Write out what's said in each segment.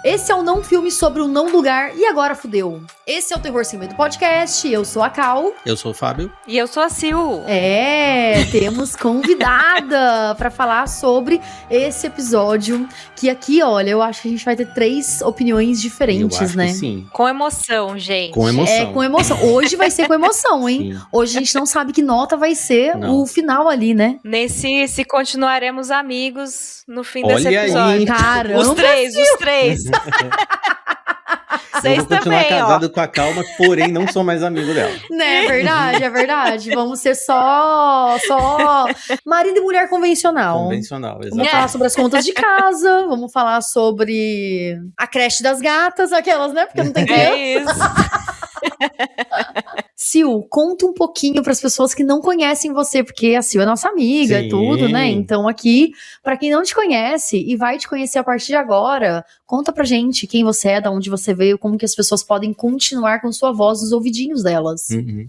Esse é o Não Filme sobre o Não Lugar e Agora Fudeu. Esse é o Terror Sem Medo Podcast, eu sou a Cal. Eu sou o Fábio. E eu sou a Sil. Temos convidada pra falar sobre esse episódio, que aqui, olha, eu acho que a gente vai ter 3 opiniões diferentes, eu acho né? Que sim. Com emoção, gente. Com emoção. É, com emoção. Hoje vai ser com emoção, hein? Sim. Hoje a gente não sabe que nota vai ser o final ali, né? Se continuaremos amigos no fim desse Olha episódio. aí. Caramba! Os três. Eu vou continuar também, casado com a Calma, porém não sou mais amigo dela. Né, é verdade. Vamos ser só marido e mulher convencional. Convencional, Vamos exato. falar sobre as contas de casa, vamos falar sobre a creche das gatas, aquelas, né? Porque não tem criança. É isso. Sil, conta um pouquinho para as pessoas que não conhecem você, porque a Sil é nossa amiga e Sim. tudo, né? Então aqui, para quem não te conhece e vai te conhecer a partir de agora, conta pra gente quem você é, de onde você veio, como que as pessoas podem continuar com sua voz nos ouvidinhos delas. Uhum.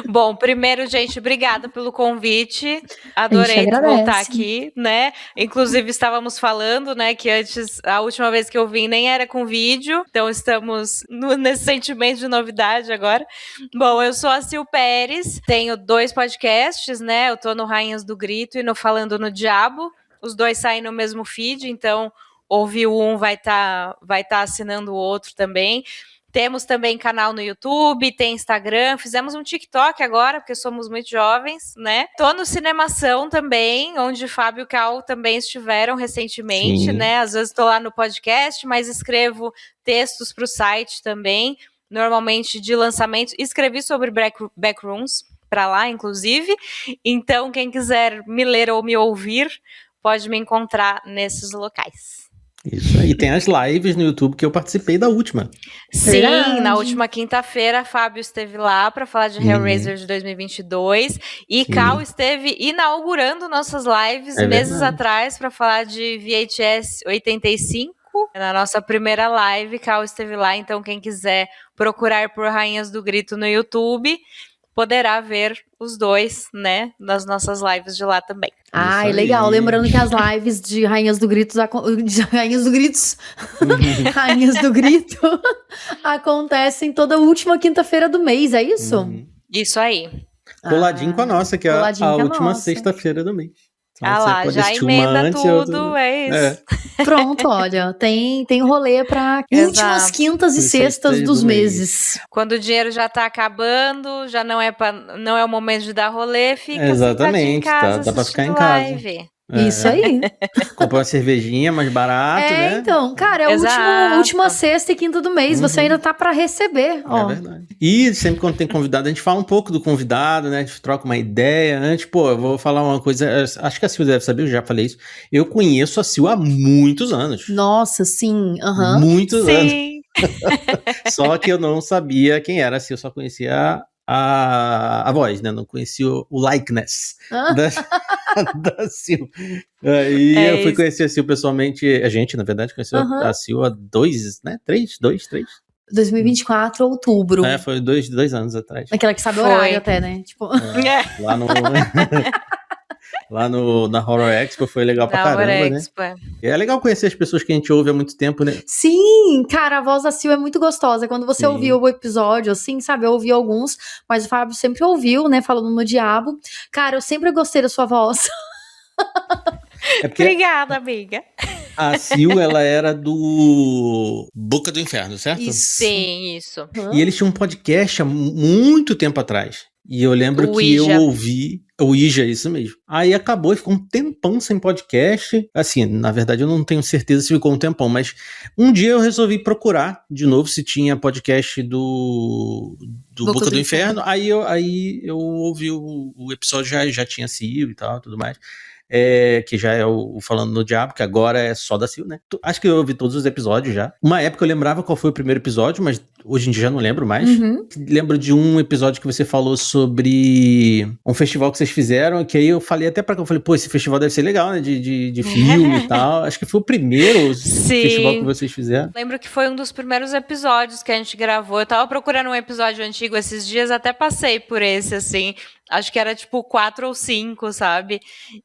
Bom, primeiro, gente, obrigada pelo convite. Adorei voltar aqui, né? Inclusive, estávamos falando, né, que antes, a última vez que eu vim nem era com vídeo, então estamos nesse sentimento de novidade agora. Bom, eu sou a Sil Pérez, tenho 2 podcasts, né? Eu tô no Rainhas do Grito e no Falando no Diabo. Os 2 saem no mesmo feed, então ouvir um vai tá assinando o outro também. Temos também canal no YouTube, tem Instagram, fizemos um TikTok agora, porque somos muito jovens, né? Tô no Cinemação também, onde Fábio e Cal também estiveram recentemente, né? Às vezes tô lá no podcast, mas escrevo textos pro site também, normalmente de lançamento. Escrevi sobre Backrooms para lá, inclusive. Então, quem quiser me ler ou me ouvir, pode me encontrar nesses locais. Isso aí, tem as lives no YouTube que eu participei da última. Sim, Verdade. na última quinta-feira, a Fábio esteve lá para falar de Hellraiser de 2022 e Cal esteve inaugurando nossas lives meses atrás para falar de VHS 85. Na nossa primeira live, Cal esteve lá, então quem quiser procurar por Rainhas do Grito no YouTube, poderá ver os 2, né, nas nossas lives de lá também. Ai, legal. Lembrando que as lives de Rainhas do Grito acontecem toda última quinta-feira do mês, é isso? Uhum. Isso aí. Coladinho com a nossa, que é a última sexta-feira do mês. Então, lá, já emenda tudo, é isso. Pronto, olha, tem rolê pra últimas quintas e sextas dos meses. Quando o dinheiro já tá acabando, já não é o momento de dar rolê, fica exatamente, em casa, dá pra ficar em live. casa. Isso aí. Comprar uma cervejinha mais barato, né? Então, cara, é a última sexta e quinta do mês, você ainda tá pra receber, ó. É verdade. E sempre quando tem convidado, a gente fala um pouco do convidado, né? A gente troca uma ideia. Antes, eu vou falar uma coisa, acho que a Sil deve saber, eu já falei isso. Eu conheço a Sil há muitos anos. Nossa, sim. Muitos anos. Só que eu não sabia quem era a Sil, só conhecia a voz, né? Não conhecia o likeness da Sil. Aí eu fui conhecer a Sil pessoalmente, a gente, na verdade, conheceu a Sil há 2, né? 3. 2024, outubro. Foi 2 anos atrás. Aquela que sabe o horário até, né? Tipo... Lá na Horror Expo foi legal pra caramba, né? É legal conhecer as pessoas que a gente ouve há muito tempo, né? Sim, cara, a voz da Sil é muito gostosa. Quando você ouviu o episódio, assim, sabe? Eu ouvi alguns, mas o Fábio sempre ouviu, né? Falando no Diabo. Cara, eu sempre gostei da sua voz. Obrigada, amiga. A Sil, ela era do Boca do Inferno, certo? Isso. Sim, isso. E eles tinham um podcast há muito tempo atrás. E eu lembro que eu ouvi... O Ija, isso mesmo. Aí acabou e ficou um tempão sem podcast. Assim, na verdade eu não tenho certeza se ficou um tempão, mas um dia eu resolvi procurar de novo se tinha podcast do Boca do Inferno. Aí eu ouvi o episódio, já tinha Sil e tal, tudo mais. Que já é o Falando no Diabo, que agora é só da Sil, né? Acho que eu ouvi todos os episódios já. Uma época eu lembrava qual foi o primeiro episódio, mas hoje em dia já não lembro mais. Lembro de um episódio que você falou sobre um festival que vocês fizeram, que aí eu falei até pra... Eu falei, pô, esse festival deve ser legal, né? De filme e tal. Acho que foi o primeiro festival que vocês fizeram. Lembro que foi um dos primeiros episódios que a gente gravou. Eu tava procurando um episódio antigo esses dias, até passei por esse, assim. Acho que era tipo 4 ou 5, sabe?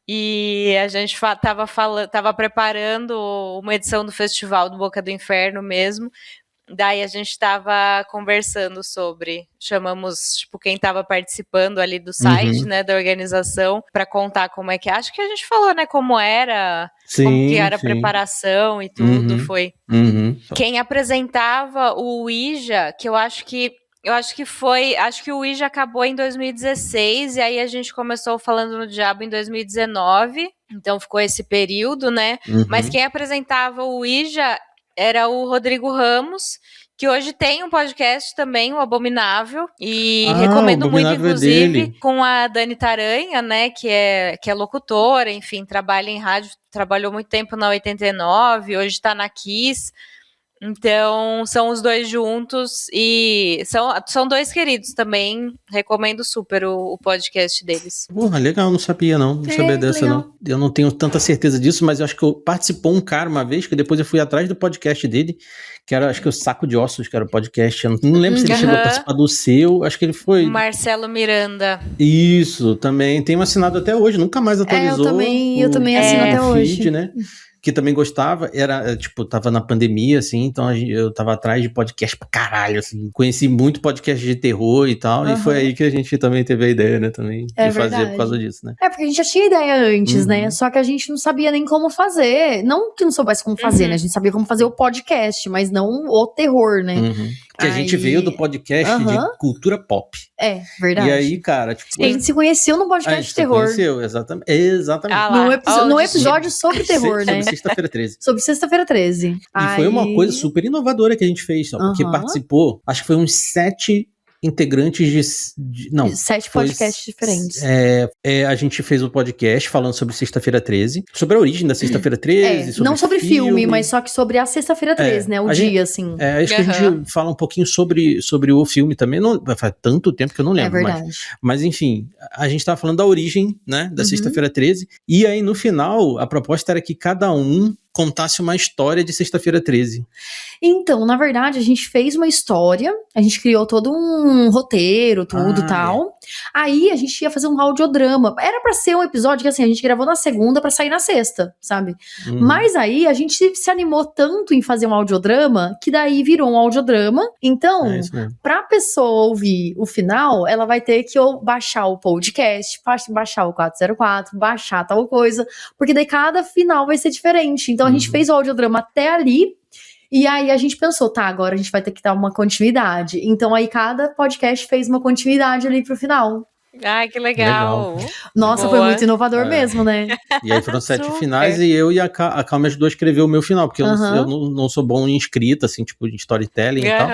E a gente tava preparando uma edição do Festival do Boca do Inferno mesmo. Daí a gente tava conversando chamamos, tipo, quem tava participando ali do site, né, da organização, pra contar como é que, acho que a gente falou, né, como era, como que era a preparação e tudo, foi. Quem apresentava o Ouija, que eu acho que o Ouija acabou em 2016, e aí a gente começou falando no Diabo em 2019, então ficou esse período, né, mas quem apresentava o Ouija era o Rodrigo Ramos, que hoje tem um podcast também, o Abominável, e recomendo muito, inclusive, com a Dani Taranha, né, que é locutora, enfim, trabalha em rádio, trabalhou muito tempo na 89, hoje tá na Kiss. Então, são os dois juntos e são dois queridos também. Recomendo super o podcast deles. Porra, legal, não sabia não sabia dessa legal. Não. Eu não tenho tanta certeza disso, mas eu acho que participou um cara uma vez, que depois eu fui atrás do podcast dele, que era, acho que o Saco de Ossos, que era o podcast. Eu não lembro se ele chegou a participar do seu, acho que ele foi... Marcelo Miranda. Isso, também. Tenho assinado até hoje, nunca mais atualizou. Eu também assino até hoje. Feed, né? Que também gostava, era, tipo, tava na pandemia, assim, então eu tava atrás de podcast pra caralho, assim, conheci muito podcast de terror e tal, e foi aí que a gente também teve a ideia, né, também, de fazer por causa disso, né. Porque a gente já tinha ideia antes, né, só que a gente não sabia nem como fazer, não que não soubesse como fazer, né, a gente sabia como fazer o podcast, mas não o terror, né. Porque a gente veio do podcast de cultura pop. É, verdade. E aí, cara, tipo... A gente se conheceu num podcast de terror. Conheceu, exatamente. No episódio sobre terror, né? Sobre Sexta-feira 13. Sobre Sexta-feira 13. E foi uma coisa super inovadora que a gente fez, porque participou, acho que foi uns 7 integrantes de 7 podcasts diferentes. A gente fez um podcast falando sobre Sexta-feira 13, sobre a origem da Sexta-feira 13. Sobre não sobre filme, mas só que sobre a Sexta-feira 13, né? O dia, assim. Acho que a gente fala um pouquinho sobre o filme também. Não, faz tanto tempo que eu não lembro. É verdade. Mas enfim, a gente tava falando da origem, né? Da Sexta-feira 13. E aí, no final, a proposta era que cada um contasse uma história de Sexta-feira 13. Então, na verdade, a gente fez uma história, a gente criou todo um roteiro, tudo e tal. Aí a gente ia fazer um audiodrama. Era pra ser um episódio que, assim, a gente gravou na segunda pra sair na sexta, sabe? Mas aí a gente se animou tanto em fazer um audiodrama que daí virou um audiodrama. Então, pra pessoa ouvir o final, ela vai ter que baixar o podcast, baixar o 404, baixar tal coisa, porque daí cada final vai ser diferente. Então a gente fez o audiodrama até ali, e aí a gente pensou, agora a gente vai ter que dar uma continuidade. Então aí cada podcast fez uma continuidade ali pro final. Ai, que legal. Nossa, foi muito inovador mesmo, né? E aí foram 7 finais e eu e a Cal me ajudou a escrever o meu final, porque eu não sou bom em escrita, assim, tipo, de storytelling e tal.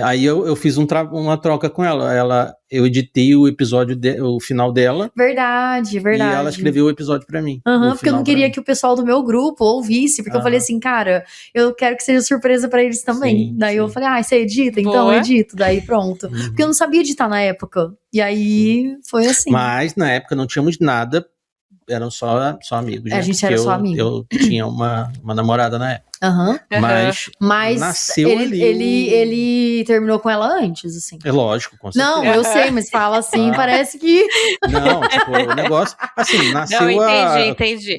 Aí eu fiz uma troca com ela. Eu editei o episódio, o final dela. Verdade. E ela escreveu o episódio pra mim. Porque eu não queria que o pessoal do meu grupo ouvisse, porque eu falei assim, cara, eu quero que seja surpresa pra eles também. Daí eu falei, você edita? Então eu edito. Daí pronto. Porque eu não sabia editar na época. E aí foi assim. Mas na época não tínhamos nada, eram só amigos. A gente era só amigo. Eu tinha uma namorada na época. Mas nasceu ele terminou com ela antes, assim. É lógico, com certeza. Não, eu sei, mas fala assim, parece que... Não, tipo, o negócio... Assim, nasceu entendi.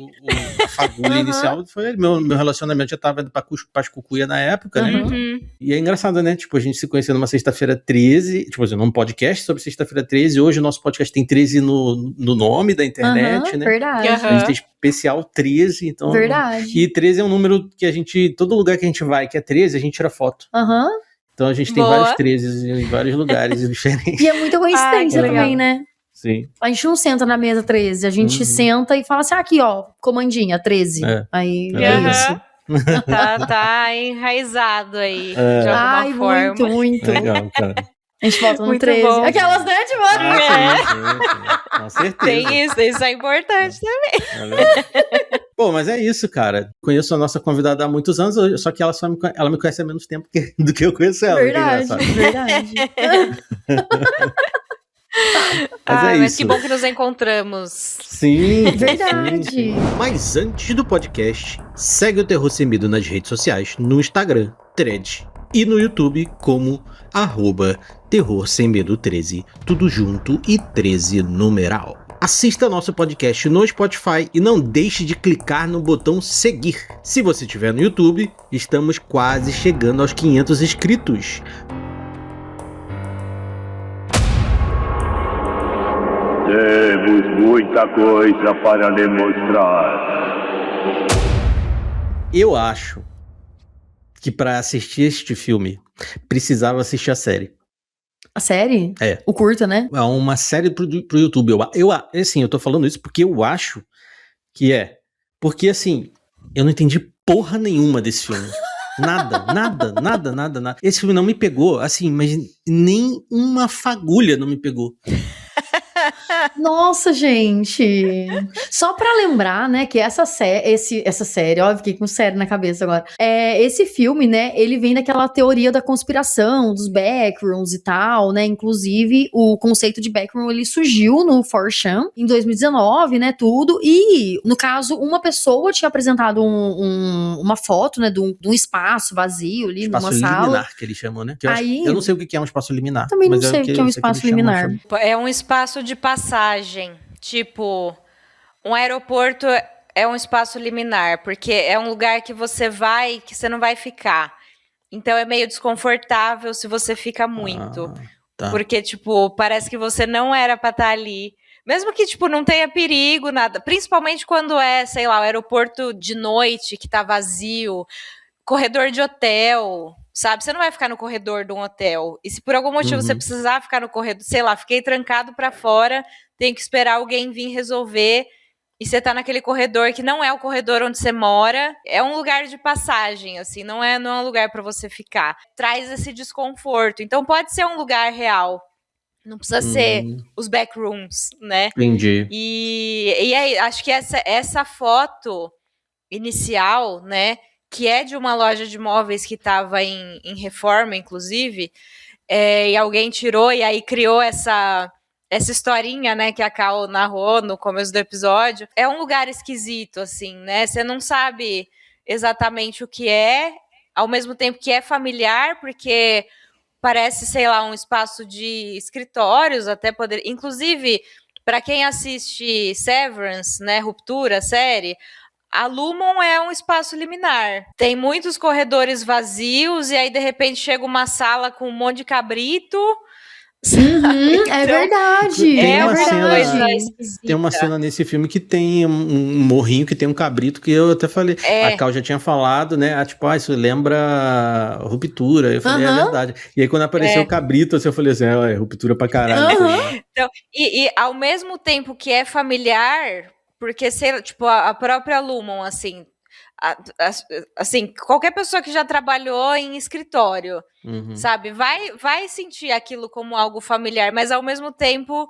A fagulha inicial foi... Meu relacionamento já tava indo pra Cucuia na época, né? E é engraçado, né? Tipo, a gente se conheceu numa Sexta-feira 13, tipo assim, num podcast sobre Sexta-feira 13. Hoje o nosso podcast tem 13 no nome da internet, né? Verdade. A gente tem especial 13, então... Verdade. E 13 é um número que a gente... Todo lugar que a gente vai que é 13, a gente tira foto. Então a gente tem vários 13 em vários lugares diferentes. E é muita coincidência também, né? Sim. A gente não senta na mesa 13, a gente senta e fala assim, aqui ó, comandinha, 13. Aí é isso. Tá enraizado aí, de alguma forma. Muito. Legal, cara. A gente volta no muito 13. Bom. Aquelas, né, de sim, com certeza. Tem isso é importante também. Pô, mas é isso, cara. Conheço a nossa convidada há muitos anos, só que ela me conhece há menos tempo do que eu conheço ela. Verdade, verdade. Mas que bom que nos encontramos. Sim, verdade. Sim. Mas antes do podcast, segue o Terror Sem Medo nas redes sociais, no Instagram, Threads e no YouTube como @Terror Sem Medo 13, tudo junto e 13 numeral. Assista nosso podcast no Spotify e não deixe de clicar no botão seguir. Se você estiver no YouTube, estamos quase chegando aos 500 inscritos. Temos muita coisa para lhe mostrar. Eu acho que para assistir este filme, precisava assistir a série. A série? É. O curta, né? É uma série pro YouTube. Assim, eu tô falando isso porque eu acho que é. Porque, assim, eu não entendi porra nenhuma desse filme. Nada. Esse filme não me pegou, assim, mas nem uma fagulha não me pegou. Nossa, gente. Só pra lembrar, né, que essa série, ó, fiquei com série na cabeça agora. Esse filme, né, ele vem daquela teoria da conspiração, dos backrooms e tal, né, inclusive o conceito de backroom, ele surgiu no 4chan em 2019, né, tudo, e no caso, uma pessoa tinha apresentado uma foto, né, de um espaço vazio ali, numa sala. Espaço liminar, que eles chamam, né? Eu não sei o que é um espaço liminar. Também não sei o que é um espaço liminar. É um espaço de passagem, tipo, um aeroporto é um espaço liminar, porque é um lugar que você vai, que você não vai ficar. Então é meio desconfortável se você fica muito. Tá. Porque, tipo, parece que você não era pra estar ali. Mesmo que, tipo, não tenha perigo, nada. Principalmente quando é, sei lá, o aeroporto de noite, que tá vazio, corredor de hotel, sabe? Você não vai ficar no corredor de um hotel. E se por algum motivo você precisar ficar no corredor, sei lá, fiquei trancado pra fora, tem que esperar alguém vir resolver, e você tá naquele corredor que não é o corredor onde você mora, é um lugar de passagem, assim, não é um lugar pra você ficar. Traz esse desconforto. Então pode ser um lugar real. Não precisa ser os backrooms, né? Entendi. E aí, acho que essa foto inicial, né, que é de uma loja de móveis que estava em reforma, inclusive, e alguém tirou e aí criou essa historinha, né, que a Cal narrou no começo do episódio. É um lugar esquisito, assim, né? Você não sabe exatamente o que é, ao mesmo tempo que é familiar, porque parece, sei lá, um espaço de escritórios, até poder... Inclusive, para quem assiste Severance, né, Ruptura, a série... A Lumon é um espaço liminar. Tem muitos corredores vazios e aí, de repente, chega uma sala com um monte de cabrito. É verdade. Tem uma cena nesse filme que tem um morrinho que tem um cabrito que eu até falei. A Cal já tinha falado, né? Tipo, isso lembra Ruptura. Eu falei, é verdade. E aí, quando apareceu o cabrito, eu falei assim, é Ruptura pra caralho. Então, e ao mesmo tempo que é familiar... Porque, tipo, a própria Lumon, assim, assim, qualquer pessoa que já trabalhou em escritório, sabe, vai sentir aquilo como algo familiar, mas ao mesmo tempo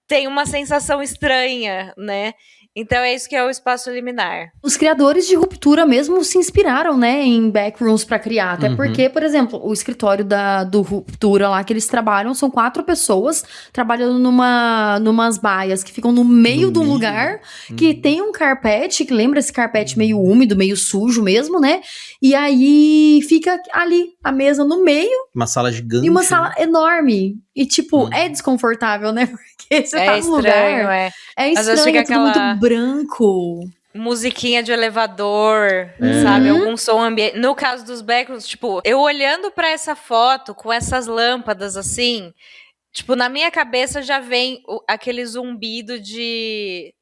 tem uma sensação estranha, né? Então é isso que é o espaço liminar. Os criadores de Ruptura mesmo se inspiraram, né, em backrooms pra criar. Até porque, por exemplo, o escritório do Ruptura lá que eles trabalham são 4 pessoas trabalhando numas baias que ficam no meio de um lugar que tem um carpete, que lembra esse carpete meio úmido, meio sujo mesmo, né? E aí fica ali a mesa no meio. Uma sala gigante. E uma sala enorme. E, tipo, é desconfortável, né? Porque você tá num lugar... É estranho, é tudo muito branco. Musiquinha de elevador, sabe? Algum som ambiente. No caso dos backrooms, tipo, eu olhando pra essa foto com essas lâmpadas, assim, tipo, na minha cabeça já vem aquele zumbido de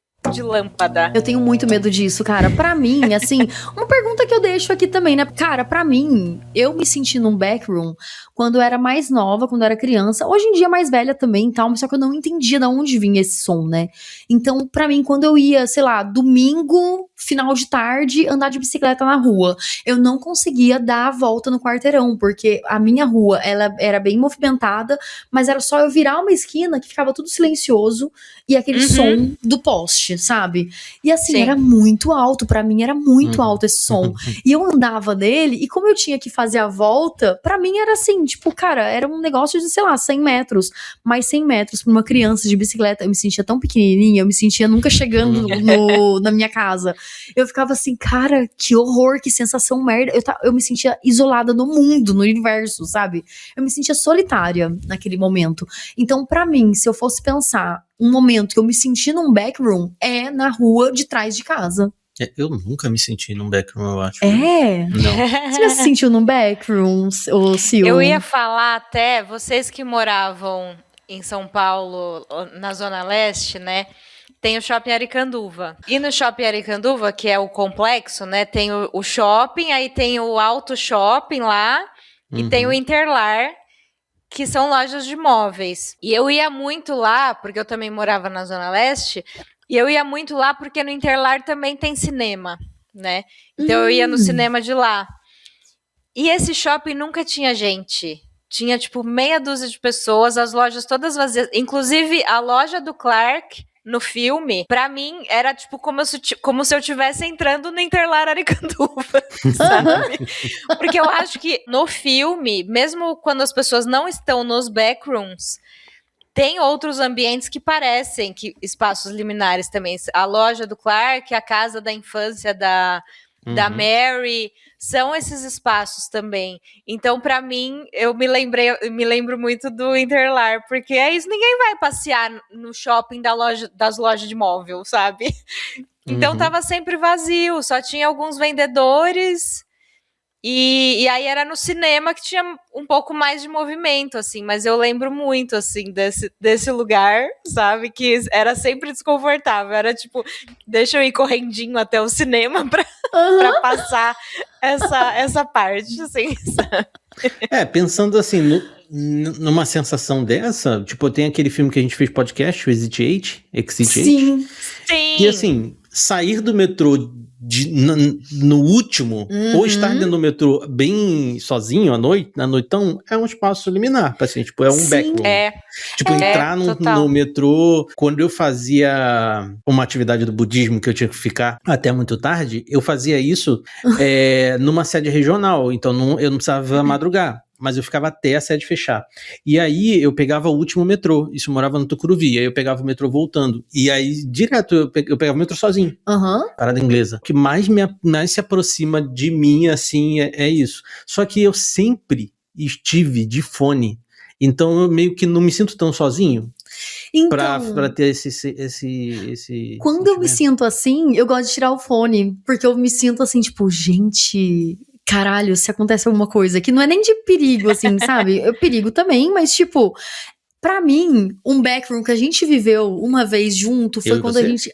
lâmpada. Eu tenho muito medo disso, cara. Pra mim, assim, uma pergunta que eu deixo aqui também, né? Cara, pra mim, eu me senti num backroom quando eu era mais nova, quando eu era criança. Hoje em dia, mais velha também e tal, mas só que eu não entendia de onde vinha esse som, né? Então, pra mim, quando eu ia, sei lá, domingo, final de tarde, andar de bicicleta na rua. Eu não conseguia dar a volta no quarteirão, porque a minha rua, ela era bem movimentada, mas era só eu virar uma esquina que ficava tudo silencioso e aquele som do poste, sabe? E assim, era muito alto, pra mim era muito alto esse som. E eu andava nele, e como eu tinha que fazer a volta, pra mim era assim, tipo, cara, era um negócio de, sei lá, 100 metros. Mas 100 metros pra uma criança de bicicleta, eu me sentia tão pequenininha, eu me sentia nunca chegando na minha casa. Eu ficava assim, cara, que horror, que sensação merda. Eu me sentia isolada no mundo, no universo, sabe? Eu me sentia solitária naquele momento. Então, pra mim, se eu fosse pensar um momento que eu me senti num backroom, é na rua de trás de casa. Eu nunca me senti num backroom, eu acho. É? Não. Você já se sentiu num backroom, ô Sil? Eu ia falar até, vocês que moravam em São Paulo, na Zona Leste, né? Tem o Shopping Aricanduva. E no Shopping Aricanduva, que é o complexo, né? Tem o shopping, aí tem o Auto Shopping lá, e tem o Interlar, que são lojas de móveis. E eu ia muito lá, porque eu também morava na Zona Leste, e eu ia muito lá porque no Interlar também tem cinema, né? Então eu ia no cinema de lá. E esse shopping nunca tinha gente. Tinha, tipo, meia dúzia de pessoas, as lojas todas vazias. Inclusive, a loja do Clark, no filme, pra mim, era, tipo, como se eu estivesse entrando no Interlar Aricanduva, sabe? Porque eu acho que no filme, mesmo quando as pessoas não estão nos backrooms, tem outros ambientes que parecem que espaços liminares também. A loja do Clark, a casa da infância da Mary, são esses espaços também. Então, pra mim, eu me lembro muito do Interlar, porque é isso, ninguém vai passear no shopping das lojas de móvel, sabe? Então tava sempre vazio, só tinha alguns vendedores. E aí era no cinema que tinha um pouco mais de movimento, assim, mas eu lembro muito, assim, desse lugar, sabe, que era sempre desconfortável, era tipo, deixa eu ir correndinho até o cinema pra passar essa parte, assim, sabe? Pensando assim, numa sensação dessa, tipo, tem aquele filme que a gente fez podcast, o Exit 8. Sim. E assim, sair do metrô no último, ou estar dentro do metrô bem sozinho à noite, na noitão, é um espaço liminar, assim, tipo, é um backroom. Tipo, entrar no metrô, quando eu fazia uma atividade do budismo que eu tinha que ficar até muito tarde, eu fazia isso numa sede regional, então eu não precisava madrugar. Mas eu ficava até a sede fechar. E aí eu pegava o último metrô. Isso, eu morava no Tucuruvi. Aí eu pegava o metrô voltando. E aí, direto, eu pegava o metrô sozinho. Parada inglesa. O que mais se aproxima de mim, assim, é isso. Só que eu sempre estive de fone. Então eu meio que não me sinto tão sozinho. Então, pra ter esse quando eu me sinto assim, eu gosto de tirar o fone. Porque eu me sinto assim, tipo, gente... Caralho, se acontece alguma coisa que não é nem de perigo, assim, sabe? Eu perigo também, mas tipo, pra mim, um backroom que a gente viveu uma vez junto foi quando a gente...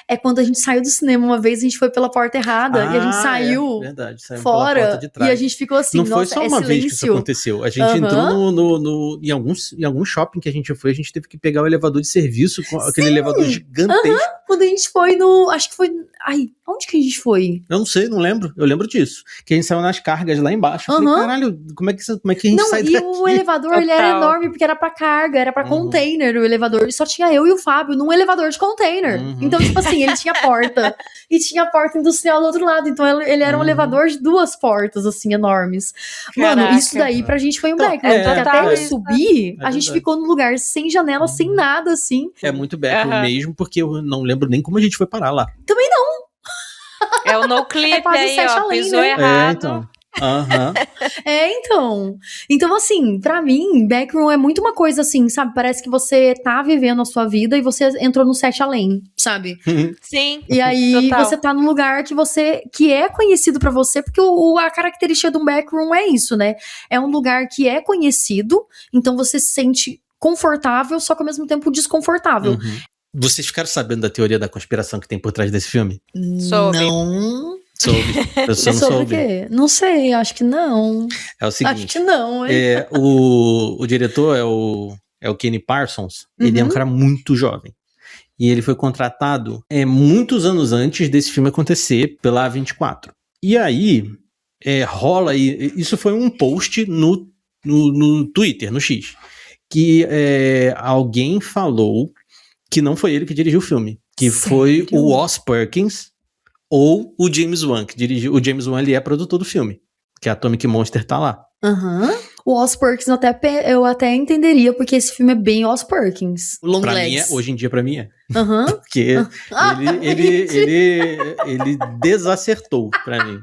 é quando a gente saiu do cinema uma vez, a gente foi pela porta errada e a gente saiu verdade, fora pela porta de trás. E a gente ficou assim, não foi só uma vez que isso aconteceu. A gente entrou em algum shopping que a gente foi, a gente teve que pegar o elevador de serviço, com aquele elevador gigantesco. Quando a gente foi acho que foi... Ai, onde que a gente foi? Eu não sei, não lembro. Eu lembro disso. Que a gente saiu nas cargas lá embaixo. Eu falei, caralho, como é que a gente sai daqui? E o elevador, ele era enorme, porque era pra carga, era pra container o elevador. E só tinha eu e o Fábio num elevador de container. Então, tipo assim, ele tinha porta. E tinha porta industrial do outro lado. Então, ele era um elevador de 2 portas, assim, enormes. Caraca. Mano, isso daí pra gente foi um backroom. Porque até ele subir, a gente ficou num lugar sem janela, sem nada, assim. É muito backroom mesmo, porque eu não lembro nem como a gente foi parar lá. Também não. É o noclip aí, ó, pisou né? errado. Então assim, pra mim, backroom é muito uma coisa assim, sabe? Parece que você tá vivendo a sua vida e você entrou no 7 além, sabe? Sim. E aí você tá num lugar que é conhecido pra você, porque a característica de um backroom é isso, né? É um lugar que é conhecido, então você se sente confortável, só que ao mesmo tempo desconfortável. Vocês ficaram sabendo da teoria da conspiração que tem por trás desse filme? Soube. Não. Soube. Eu só não soube. O quê? Não sei, acho que não. É o seguinte. Acho que não, hein? O diretor é o Kenny Parsons. Ele é um cara muito jovem. E ele foi contratado muitos anos antes desse filme acontecer pela A24. E aí, rola aí... Isso foi um post no Twitter, no X, que alguém falou que não foi ele que dirigiu o filme, que foi o Oz Perkins ou o James Wan, que dirigiu. O James Wan, ele é produtor do filme, que a Atomic Monster tá lá. O Oz Perkins eu até entenderia, porque esse filme é bem Oz Perkins. Long pra Legs. Mim hoje em dia, pra mim é. Porque ele desacertou pra mim.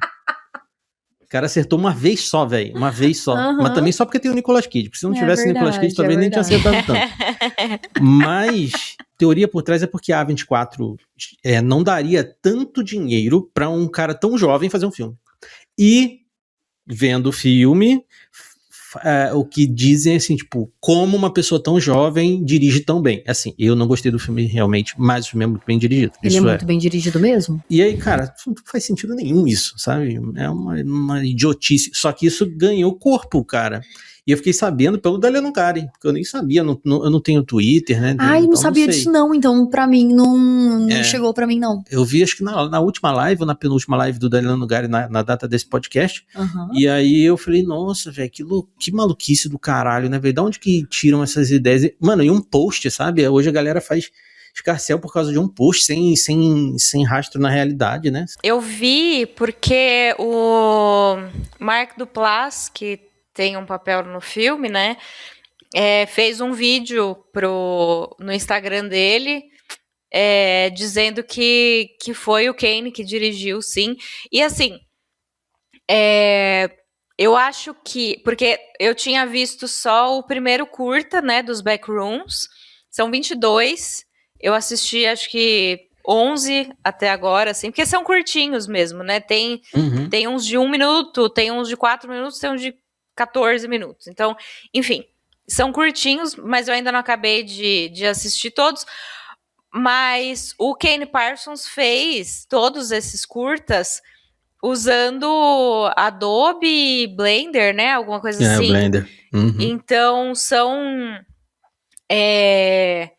O cara acertou uma vez só, velho. Uma vez só. Mas também só porque tem o Nicolas Cage. Porque se não tivesse o Nicolas Cage, talvez nem tinha acertado tanto. Mas, teoria por trás é porque a A24 não daria tanto dinheiro pra um cara tão jovem fazer um filme. E, vendo o filme, o que dizem assim, tipo, como uma pessoa tão jovem dirige tão bem. Assim, eu não gostei do filme realmente, mas o filme é muito bem dirigido. Ele é muito bem dirigido mesmo? E aí, cara, não faz sentido nenhum isso, sabe? É uma idiotice. Só que isso ganhou corpo, cara. E eu fiquei sabendo pelo Dalia Nugari, porque eu nem sabia, eu não tenho Twitter, né? Ai, então, não sabia disso não, então pra mim não chegou pra mim não. Eu vi, acho que na última live, ou na penúltima live do Dalia Nugari, na data desse podcast, e aí eu falei, nossa, velho, que maluquice do caralho, né, velho? Da onde que tiram essas ideias? Mano, e um post, sabe? Hoje a galera faz escarcel por causa de um post sem rastro na realidade, né? Eu vi porque o Mark Duplass, que tem um papel no filme, né? Fez um vídeo no Instagram dele, dizendo que foi o Kane que dirigiu, sim. E assim, eu acho que... Porque eu tinha visto só o primeiro curta, né? Dos Backrooms. São 22. Eu assisti, acho que 11 até agora, assim. Porque são curtinhos mesmo, né? Tem uns de 1 minuto, tem uns de 4 minutos, tem uns de 14 minutos. Então, enfim, são curtinhos, mas eu ainda não acabei de assistir todos. Mas o Kane Parsons fez todos esses curtas usando Adobe Blender, né? Alguma coisa assim. Blender. Então, é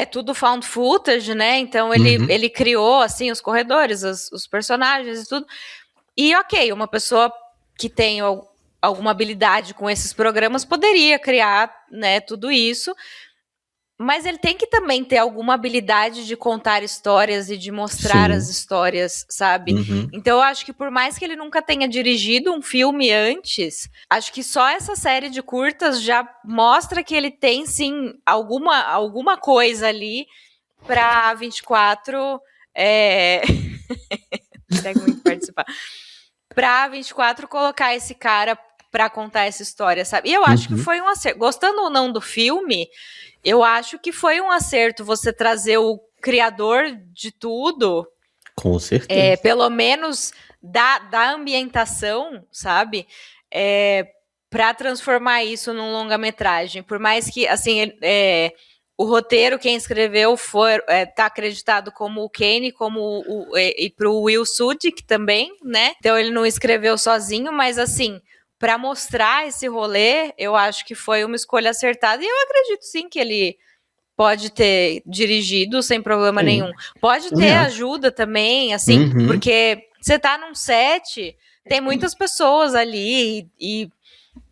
tudo found footage, né? Então, ele criou, assim, os corredores, os personagens e tudo. E, ok, uma pessoa que tem alguma habilidade com esses programas poderia criar, né, tudo isso, mas ele tem que também ter alguma habilidade de contar histórias e de mostrar as histórias, sabe? Então eu acho que por mais que ele nunca tenha dirigido um filme antes, acho que só essa série de curtas já mostra que ele tem, sim, alguma coisa ali pra 24 consegue muito participar. Pra 24 colocar esse cara pra contar essa história, sabe? E eu acho que foi um acerto. Gostando ou não do filme, eu acho que foi um acerto você trazer o criador de tudo. Com certeza. Pelo menos da ambientação, sabe? Pra transformar isso num longa-metragem. Por mais que, assim, o roteiro, quem escreveu tá acreditado como o Kane, e pro Will Sudik também, né? Então ele não escreveu sozinho, mas assim, pra mostrar esse rolê, eu acho que foi uma escolha acertada. E eu acredito sim que ele pode ter dirigido sem problema nenhum. Pode ter ajuda também, assim, porque você tá num set, tem muitas pessoas ali e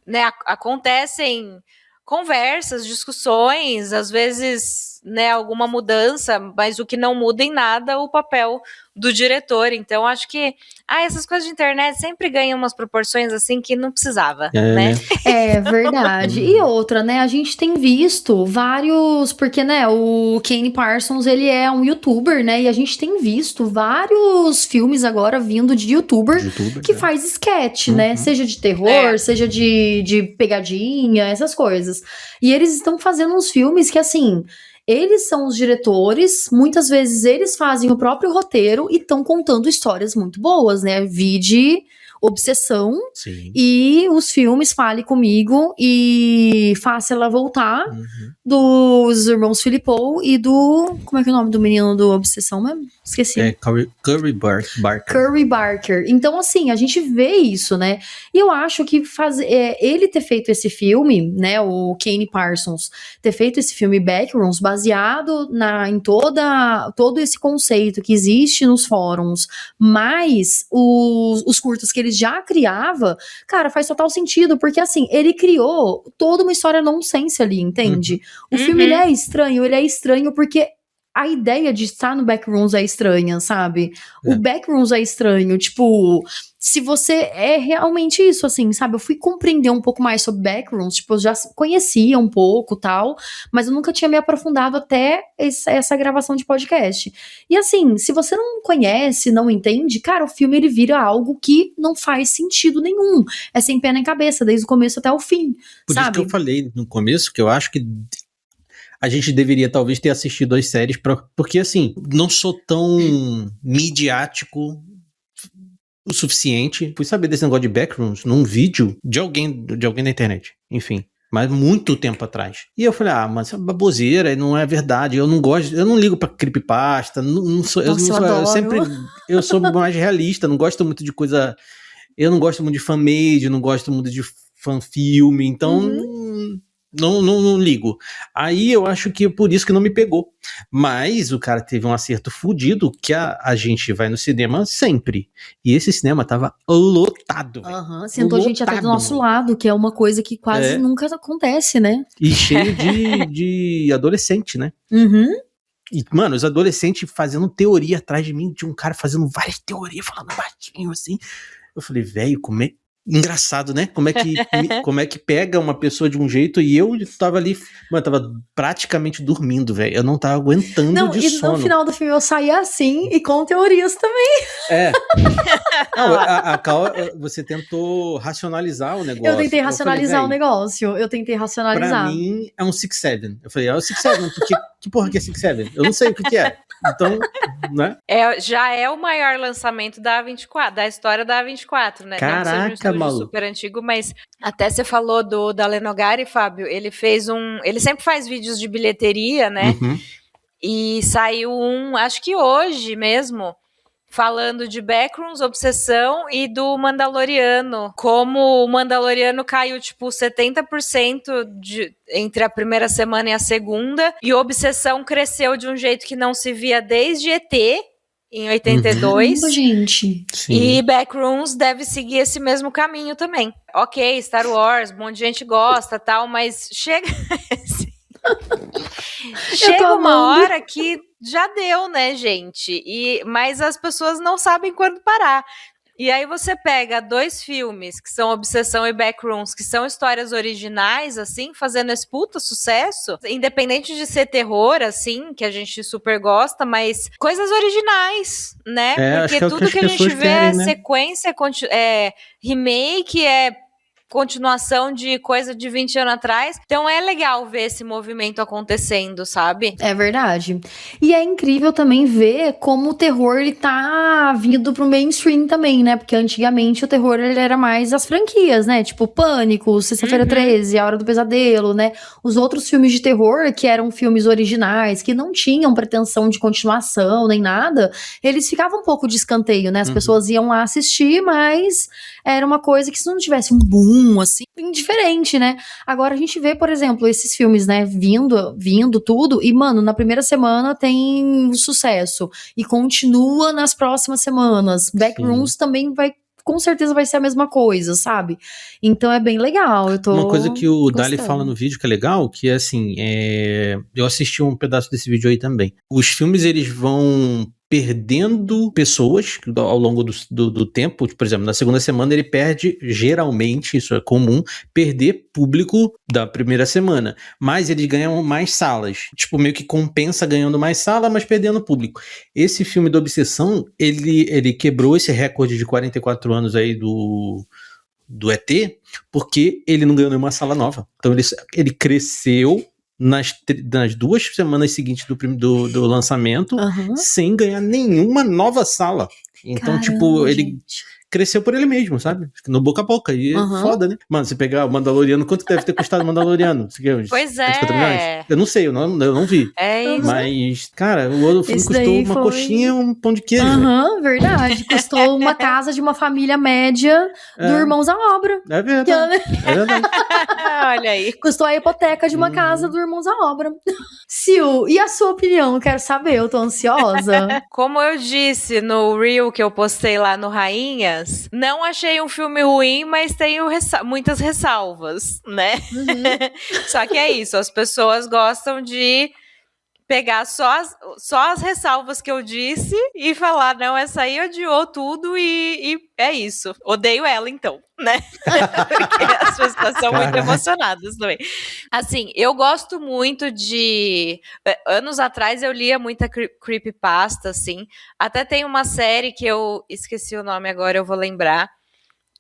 né, acontecem conversas, discussões, às vezes, né, alguma mudança, mas o que não muda em nada é o papel do diretor. Então, acho que essas coisas de internet sempre ganham umas proporções assim que não precisava, né? É verdade. E outra, né, a gente tem visto vários, porque, né, o Kane Parsons, ele é um youtuber, né, e a gente tem visto vários filmes agora vindo de youtuber que faz sketch, né, seja de terror, seja de pegadinha, essas coisas. E eles estão fazendo uns filmes que, assim, eles são os diretores, muitas vezes eles fazem o próprio roteiro e estão contando histórias muito boas, né? Vide Obsessão. Sim. E os filmes Fale Comigo e Faça Ela Voltar. dos irmãos Philippou e do... Como é que é o nome do menino do Obsessão mesmo? Esqueci. Curry Barker. Curry Barker. Então, assim, a gente vê isso, né? E eu acho que ele ter feito esse filme, né, o Kane Parsons, ter feito esse filme Backrooms, baseado em todo esse conceito que existe nos fóruns, mas os curtas que ele já criava, cara, faz total sentido, porque, assim, ele criou toda uma história nonsense ali, entende? O filme, ele é estranho porque a ideia de estar no Backrooms é estranha, sabe? O Backrooms é estranho, tipo, se você é realmente isso, assim, sabe? Eu fui compreender um pouco mais sobre Backrooms, tipo, eu já conhecia um pouco, tal, mas eu nunca tinha me aprofundado até essa gravação de podcast. E assim, se você não conhece, não entende, cara, o filme, ele vira algo que não faz sentido nenhum. É sem pé nem cabeça, desde o começo até o fim, Por sabe? isso que eu falei no começo, que eu acho que a gente deveria talvez ter assistido as séries, porque assim, não sou tão midiático o suficiente. Fui saber desse negócio de Backrooms num vídeo de alguém na internet, enfim, mas muito tempo atrás. E eu falei, mas é baboseira, não é verdade, eu não ligo pra creepypasta, eu sou mais realista, não gosto muito de coisa, eu não gosto muito de fanmade, não gosto muito de fanfilme, então... Não ligo. Aí eu acho que é por isso que não me pegou. Mas o cara teve um acerto fudido, que a gente vai no cinema sempre. E esse cinema tava lotado. Sentou gente até do nosso lado, que é uma coisa que quase nunca acontece, né? E cheio de adolescente, né? E, mano, os adolescentes fazendo teoria atrás de mim, de um cara fazendo várias teorias, falando baixinho assim. Eu falei, velho, como é... Engraçado, né? Como é que pega uma pessoa de um jeito e eu tava ali, mano, tava praticamente dormindo, velho. Eu não tava aguentando de sono. No final do filme eu saí assim e com teorias também. Não, a Cal, você tentou racionalizar o negócio. Eu tentei racionalizar o negócio. Pra mim é um 6-7. Eu falei, é o 6-7, porque que porra que é 6-7? Eu não sei o que é. Então, né? Já é o maior lançamento da A24, da história da A24, né? Caraca, não seja um super antigo, mas até você falou da Lenogari, Fábio, ele sempre faz vídeos de bilheteria, né? E saiu acho que hoje mesmo, falando de Backrooms, Obsessão e do Mandaloriano. Como o Mandaloriano caiu, tipo, 70% entre a primeira semana e a segunda. E Obsessão cresceu de um jeito que não se via desde ET, em 82. Caramba, gente. Sim. E Backrooms deve seguir esse mesmo caminho também. Ok, Star Wars, um monte de gente gosta, tal, mas chega uma hora que já deu, né, gente? Mas as pessoas não sabem quando parar. E aí você pega 2 filmes, que são Obsessão e Backrooms, que são histórias originais, assim, fazendo esse puta sucesso, independente de ser terror, assim, que a gente super gosta, mas coisas originais, né? Porque tudo que a gente vê querem, né? Sequência, remake, continuação de coisa de 20 anos atrás. Então é legal ver esse movimento acontecendo, sabe? É verdade. E é incrível também ver como o terror, ele tá vindo pro mainstream também, né? Porque antigamente o terror, ele era mais as franquias, né? Tipo Pânico, Sexta-feira 13, A Hora do Pesadelo, né? Os outros filmes de terror, que eram filmes originais, que não tinham pretensão de continuação nem nada, eles ficavam um pouco de escanteio, né? As pessoas iam lá assistir, mas era uma coisa que se não tivesse um boom, assim, indiferente, né? Agora a gente vê, por exemplo, esses filmes, né, vindo tudo, e, mano, na primeira semana tem sucesso, e continua nas próximas semanas. Backrooms também com certeza vai ser a mesma coisa, sabe? Então é bem legal, Uma coisa que o Dali fala no vídeo que é legal, que é assim, eu assisti um pedaço desse vídeo aí também. Os filmes, eles vão perdendo pessoas ao longo do tempo. Por exemplo, na segunda semana ele perde, geralmente, isso é comum, perder público da primeira semana, mas eles ganham mais salas, tipo, meio que compensa ganhando mais sala, mas perdendo público. Esse filme do Obsessão, ele quebrou esse recorde de 44 anos aí do ET, porque ele não ganhou nenhuma sala nova. Então ele cresceu nas 2 semanas seguintes do lançamento, sem ganhar nenhuma nova sala. Então, caramba, tipo, ele cresceu por ele mesmo, sabe? No boca a boca. E é foda, né? Mano, você pegar o Mandaloriano, quanto deve ter custado o Mandaloriano? Pois é. Eu não sei, eu não vi. É isso. Mas, cara, o filme custou uma coxinha e um pão de queijo. Verdade. Custou uma casa de uma família média do Irmãos à Obra. É verdade. Olha aí. Custou a hipoteca de uma casa do Irmãos à Obra. Sil, e a sua opinião? Quero saber, eu tô ansiosa. Como eu disse no Reel que eu postei lá no Rainhas, não achei um filme ruim, mas tenho muitas ressalvas, né? Só que é isso, as pessoas gostam de pegar só as ressalvas que eu disse e falar, não, essa aí odiou tudo e é isso. Odeio ela, então, né? Porque as pessoas são muito emocionadas também. Assim, eu gosto muito de... Anos atrás eu lia muita creepypasta, assim. Até tem uma série que eu esqueci o nome agora, eu vou lembrar,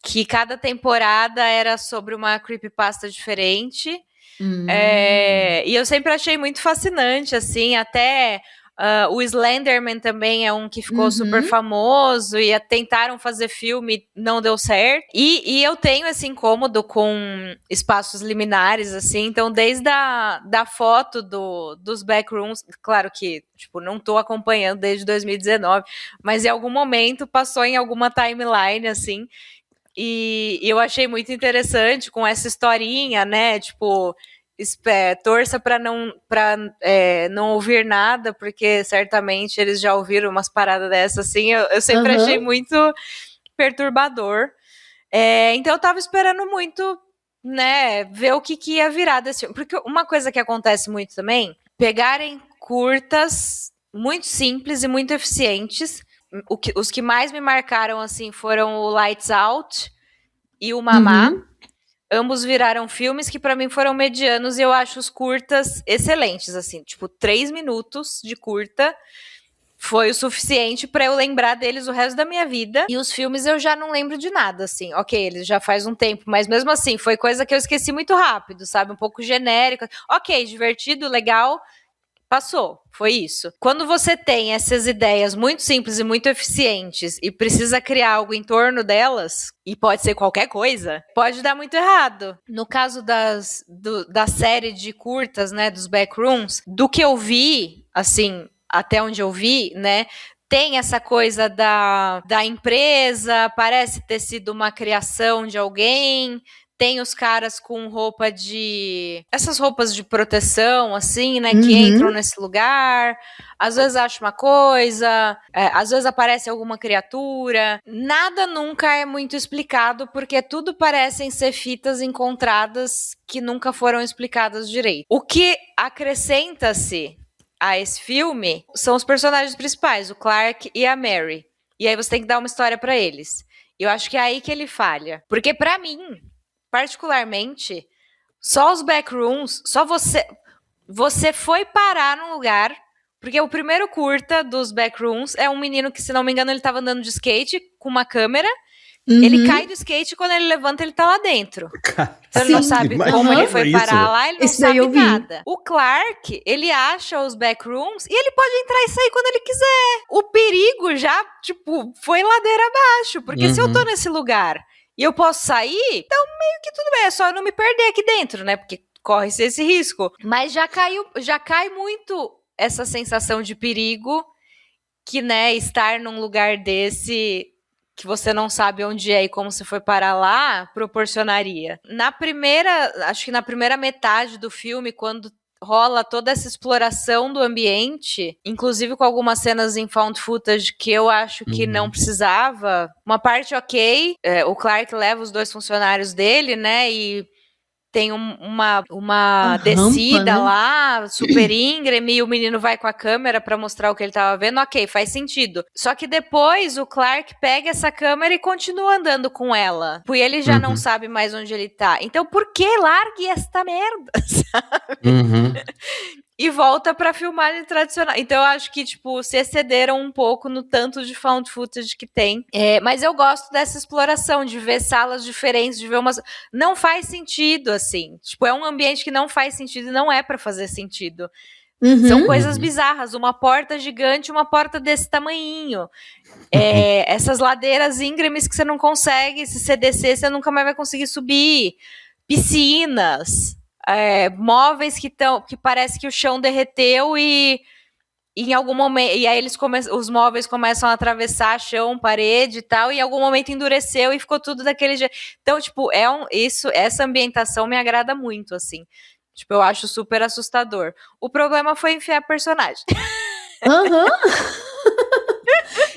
que cada temporada era sobre uma creepypasta diferente. E eu sempre achei muito fascinante, assim, até o Slenderman também é um que ficou super famoso e tentaram fazer filme, não deu certo. E eu tenho esse incômodo com espaços liminares, assim, então desde da foto dos backrooms, claro que, tipo, não tô acompanhando desde 2019, mas em algum momento passou em alguma timeline, assim, e eu achei muito interessante com essa historinha, né, tipo... torça para não ouvir nada, porque certamente eles já ouviram umas paradas dessas, assim, eu sempre achei muito perturbador. Então eu tava esperando muito, né, ver o que ia virar desse filme, porque uma coisa que acontece muito também, pegarem curtas muito simples e muito eficientes, os que mais me marcaram, assim, foram o Lights Out e o Mamá. Ambos viraram filmes que pra mim foram medianos e eu acho os curtas excelentes, assim, tipo, 3 minutos de curta foi o suficiente pra eu lembrar deles o resto da minha vida. E os filmes eu já não lembro de nada, assim. Ok, eles já faz um tempo, mas mesmo assim, foi coisa que eu esqueci muito rápido, sabe? Um pouco genérico. Ok, divertido, legal, passou, foi isso. Quando você tem essas ideias muito simples e muito eficientes e precisa criar algo em torno delas, e pode ser qualquer coisa, pode dar muito errado. No caso da série de curtas, né, dos backrooms, do que eu vi, assim, até onde eu vi, né, tem essa coisa da empresa, parece ter sido uma criação de alguém... Tem os caras com essas roupas de proteção, assim, né? Que entram nesse lugar. Às vezes acha uma coisa. Às vezes aparece alguma criatura. Nada nunca é muito explicado, porque tudo parecem ser fitas encontradas que nunca foram explicadas direito. O que acrescenta-se a esse filme são os personagens principais, o Clark e a Mary. E aí você tem que dar uma história pra eles. Eu acho que é aí que ele falha. Porque pra mim... particularmente, só os backrooms, só você foi parar num lugar, porque o primeiro curta dos backrooms é um menino que, se não me engano, ele tava andando de skate com uma câmera, ele cai do skate e quando ele levanta, ele tá lá dentro. Então ele não sabe como ele foi parar lá, ele não sabe nada. O Clark, ele acha os backrooms e ele pode entrar e sair quando ele quiser. O perigo já, tipo, foi ladeira abaixo, porque se eu tô nesse lugar... e eu posso sair, então meio que tudo bem, é só eu não me perder aqui dentro, né? Porque corre-se esse risco. Mas já cai muito essa sensação de perigo que, né, estar num lugar desse que você não sabe onde é e como você foi parar lá, proporcionaria. Acho que na primeira metade do filme, quando rola toda essa exploração do ambiente, inclusive com algumas cenas em found footage que eu acho que não precisava. Uma parte ok, o Clark leva os 2 funcionários dele, né, e tem uma descida rampa, né? Lá, super íngreme, e o menino vai com a câmera pra mostrar o que ele tava vendo, ok, faz sentido. Só que depois o Clark pega essa câmera e continua andando com ela, porque ele já não sabe mais onde ele tá. Então por que largue esta merda, sabe? E volta pra filmagem tradicional. Então eu acho que, tipo, se excederam um pouco no tanto de found footage que tem. Mas eu gosto dessa exploração, de ver salas diferentes, de ver umas... Não faz sentido, assim. Tipo, é um ambiente que não faz sentido e não é pra fazer sentido. São coisas bizarras. Uma porta gigante, uma porta desse tamanhinho. Essas ladeiras íngremes que você não consegue. Se você descer, você nunca mais vai conseguir subir. Piscinas. Móveis que parece que o chão derreteu e em algum momento, e aí os móveis começam a atravessar chão, parede e tal, e em algum momento endureceu e ficou tudo daquele jeito. Então, tipo, essa ambientação me agrada muito, assim. Tipo, eu acho super assustador. O problema foi enfiar personagem.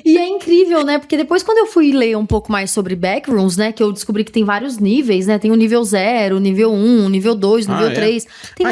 E é incrível, né? Porque depois, quando eu fui ler um pouco mais sobre Backrooms, né? Que eu descobri que tem vários níveis, né? Tem o nível 0, nível 1, nível 2, nível 3. Tem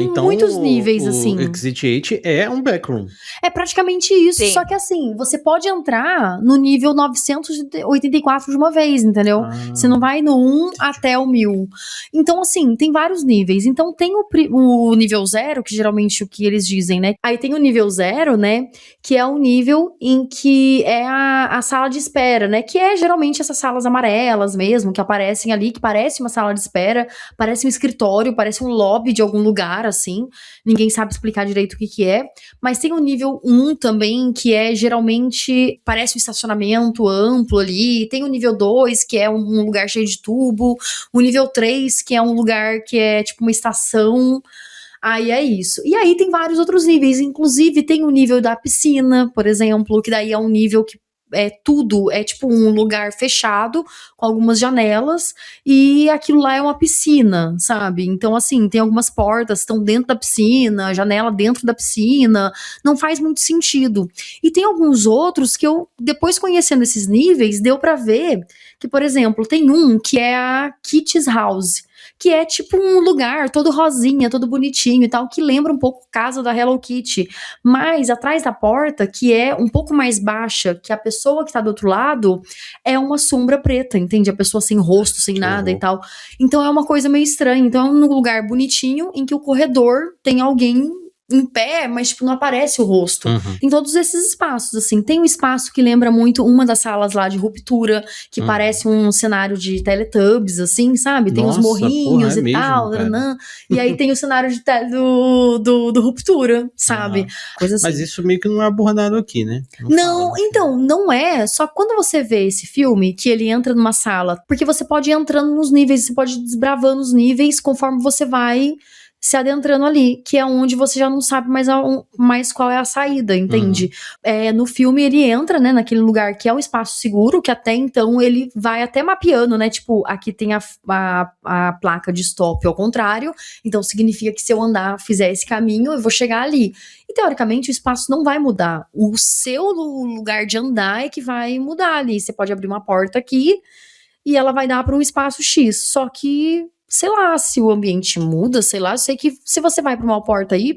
então muitos níveis, assim. O Exit 8 é um backroom. É praticamente isso. Sim. Só que assim, você pode entrar no nível 984 de uma vez, entendeu? Você não vai no 1 até o 1000. Então, assim, tem vários níveis. Então, tem o nível 0, que geralmente o que eles dizem, né? Aí tem o nível 0, né? Que é o nível em que é a sala de espera, né? Que é geralmente essas salas amarelas mesmo, que aparecem ali, que parece uma sala de espera, parece um escritório, parece um lobby de algum lugar, assim. Ninguém sabe explicar direito o que é. Mas tem o nível 1 também, que é geralmente, parece um estacionamento amplo ali. Tem o nível 2, que é um lugar cheio de tubo. O nível 3, que é um lugar que é tipo uma estação. Aí é isso. E aí tem vários outros níveis, inclusive tem o nível da piscina, por exemplo, que daí é um nível que é tipo um lugar fechado, com algumas janelas, e aquilo lá é uma piscina, sabe? Então, assim, tem algumas portas que estão dentro da piscina, janela dentro da piscina, não faz muito sentido. E tem alguns outros que eu, depois conhecendo esses níveis, deu pra ver que, por exemplo, tem um que é a Kitty's House, que é tipo um lugar todo rosinha, todo bonitinho e tal, que lembra um pouco a casa da Hello Kitty, mas atrás da porta, que é um pouco mais baixa, que a pessoa que tá do outro lado é uma sombra preta, entende? A pessoa sem rosto, sem nada e tal. Então é uma coisa meio estranha. Então é um lugar bonitinho em que o corredor tem alguém em pé, mas tipo, não aparece o rosto. Em todos esses espaços, assim. Tem um espaço que lembra muito uma das salas lá de Ruptura, que parece um cenário de Teletubbies, assim, sabe? Tem uns morrinhos e tal, e aí tem o cenário do Ruptura, sabe? Coisa assim. Mas isso meio que não é abordado aqui, né? Não, então, não é. Só que quando você vê esse filme, que ele entra numa sala, porque você pode ir entrando nos níveis, você pode desbravando os níveis conforme você vai se adentrando ali, que é onde você já não sabe mais qual é a saída, entende? No filme ele entra, né, naquele lugar que é um espaço seguro, que até então ele vai até mapeando, né, tipo, aqui tem a placa de stop ao contrário, então significa que se eu fizer esse caminho, eu vou chegar ali. E teoricamente o espaço não vai mudar, o seu lugar de andar é que vai mudar ali, você pode abrir uma porta aqui e ela vai dar para um espaço X, só que sei lá, se o ambiente muda, sei lá, eu sei que se você vai pra uma porta Y,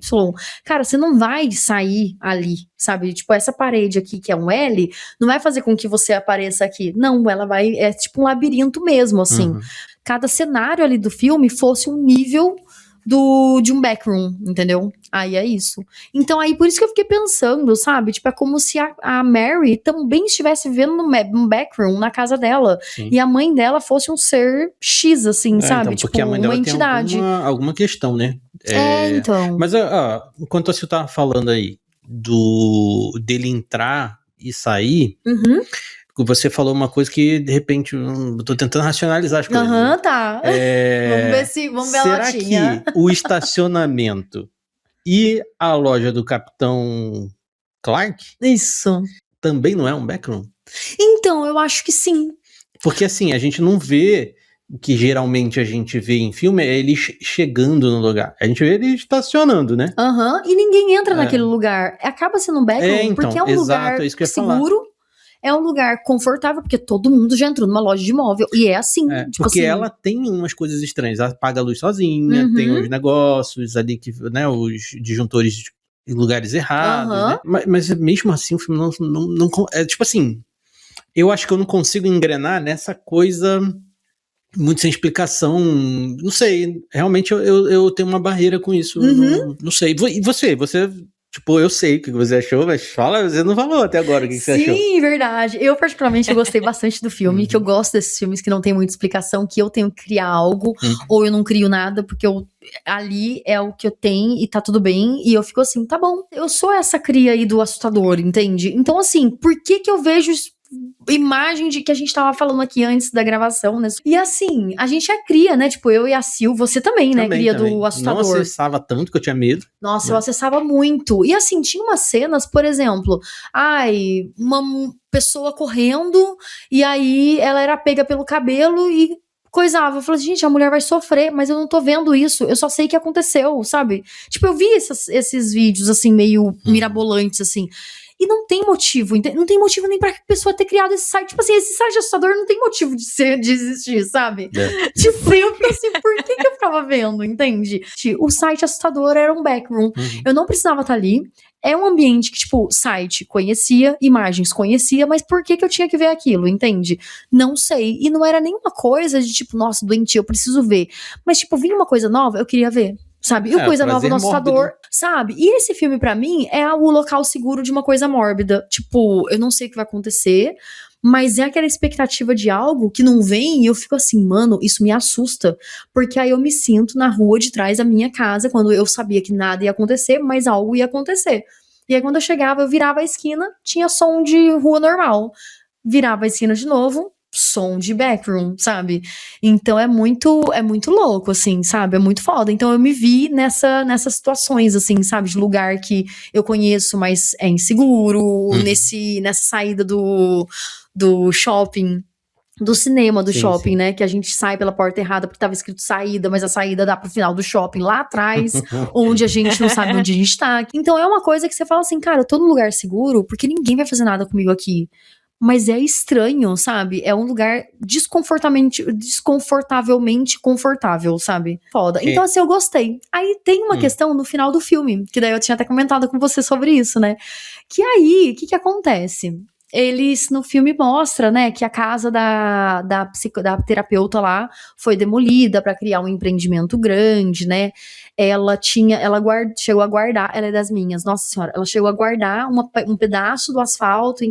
cara, você não vai sair ali, sabe? Tipo, essa parede aqui, que é um L, não vai fazer com que você apareça aqui. Não, ela é tipo um labirinto mesmo, assim. Cada cenário ali do filme fosse um nível de um backroom, entendeu? Aí é isso. Então aí por isso que eu fiquei pensando, sabe? Tipo, é como se a Mary também estivesse vivendo num backroom na casa dela. Sim. E a mãe dela fosse um ser X, assim, sabe? Então, tipo, porque a mãe dela uma entidade. Tem alguma questão, né? Então. Mas enquanto você tava falando aí dele entrar e sair, você falou uma coisa que, de repente, eu tô tentando racionalizar as coisas. Tá. Vamos ver a será latinha. que o estacionamento e a loja do Capitão Clark Isso. também não é um backroom? Então, eu acho que sim. Porque assim, a gente não vê o que geralmente a gente vê em filme, é ele chegando no lugar. A gente vê ele estacionando, né? E ninguém entra naquele lugar. Acaba sendo um backroom, porque é um lugar seguro. É um lugar confortável, porque todo mundo já entrou numa loja de imóvel. E é assim. Tipo porque assim, ela tem umas coisas estranhas. Ela apaga a luz sozinha, tem os negócios ali, né, os disjuntores em lugares errados. Né? Mas mesmo assim, o filme não é tipo assim, eu acho que eu não consigo engrenar nessa coisa muito sem explicação. Não sei, realmente eu tenho uma barreira com isso. Não sei. E você Tipo, eu sei o que você achou, mas você não falou até agora o que você achou. Sim, verdade. Eu, particularmente, gostei bastante do filme, que eu gosto desses filmes que não tem muita explicação, que eu tenho que criar algo, ou eu não crio nada, porque ali é o que eu tenho e tá tudo bem, e eu fico assim, tá bom, eu sou essa cria aí do assustador, entende? Então, assim, por que eu vejo imagem de que a gente tava falando aqui antes da gravação, né? E assim, a gente é cria, né? Tipo, eu e a Sil, você também, né? Cria do assustador. Não acessava tanto que eu tinha medo. Nossa, eu acessava muito. E assim, tinha umas cenas, por exemplo, uma pessoa correndo, e aí ela era pega pelo cabelo e coisava. Eu falei, gente, a mulher vai sofrer, mas eu não tô vendo isso, eu só sei que aconteceu, sabe? Tipo, eu vi esses vídeos, assim, meio mirabolantes, assim. E não tem motivo, não tem motivo nem pra pessoa ter criado esse site. Tipo assim, esse site assustador não tem motivo de existir, sabe? Tipo, eu fico assim, por que eu ficava vendo, entende? O site assustador era um backroom. Eu não precisava estar ali. É um ambiente que, tipo, site conhecia, imagens conhecia, mas por que eu tinha que ver aquilo, entende? Não sei. E não era nenhuma coisa de, tipo, nossa, doentio, eu preciso ver. Mas, tipo, vinha uma coisa nova, eu queria ver. Sabe? E coisa nova no assustador, sabe? E esse filme, pra mim, é o local seguro de uma coisa mórbida. Tipo, eu não sei o que vai acontecer, mas é aquela expectativa de algo que não vem e eu fico assim, mano, isso me assusta. Porque aí eu me sinto na rua de trás da minha casa, quando eu sabia que nada ia acontecer, mas algo ia acontecer. E aí quando eu chegava, eu virava a esquina, tinha som de rua normal. Virava a esquina de novo, som de backroom, sabe? Então é muito louco, assim, sabe? É muito foda. Então eu me vi nessas situações, assim, sabe? De lugar que eu conheço, mas é inseguro, nessa saída do shopping, do cinema do shopping, né? Que a gente sai pela porta errada porque tava escrito saída, mas a saída dá pro final do shopping lá atrás, onde a gente não sabe onde a gente tá. Então é uma coisa que você fala assim, cara, eu tô num lugar seguro porque ninguém vai fazer nada comigo aqui. Mas é estranho, sabe? É um lugar desconfortavelmente confortável, sabe? Foda. Então, assim, eu gostei. Aí tem uma questão no final do filme, que daí eu tinha até comentado com você sobre isso, né? Que aí, o que acontece? Eles, no filme, mostra, né, que a casa da terapeuta lá foi demolida para criar um empreendimento grande, né? Ela chegou a guardar, ela é das minhas, nossa senhora, ela chegou a guardar um pedaço do asfalto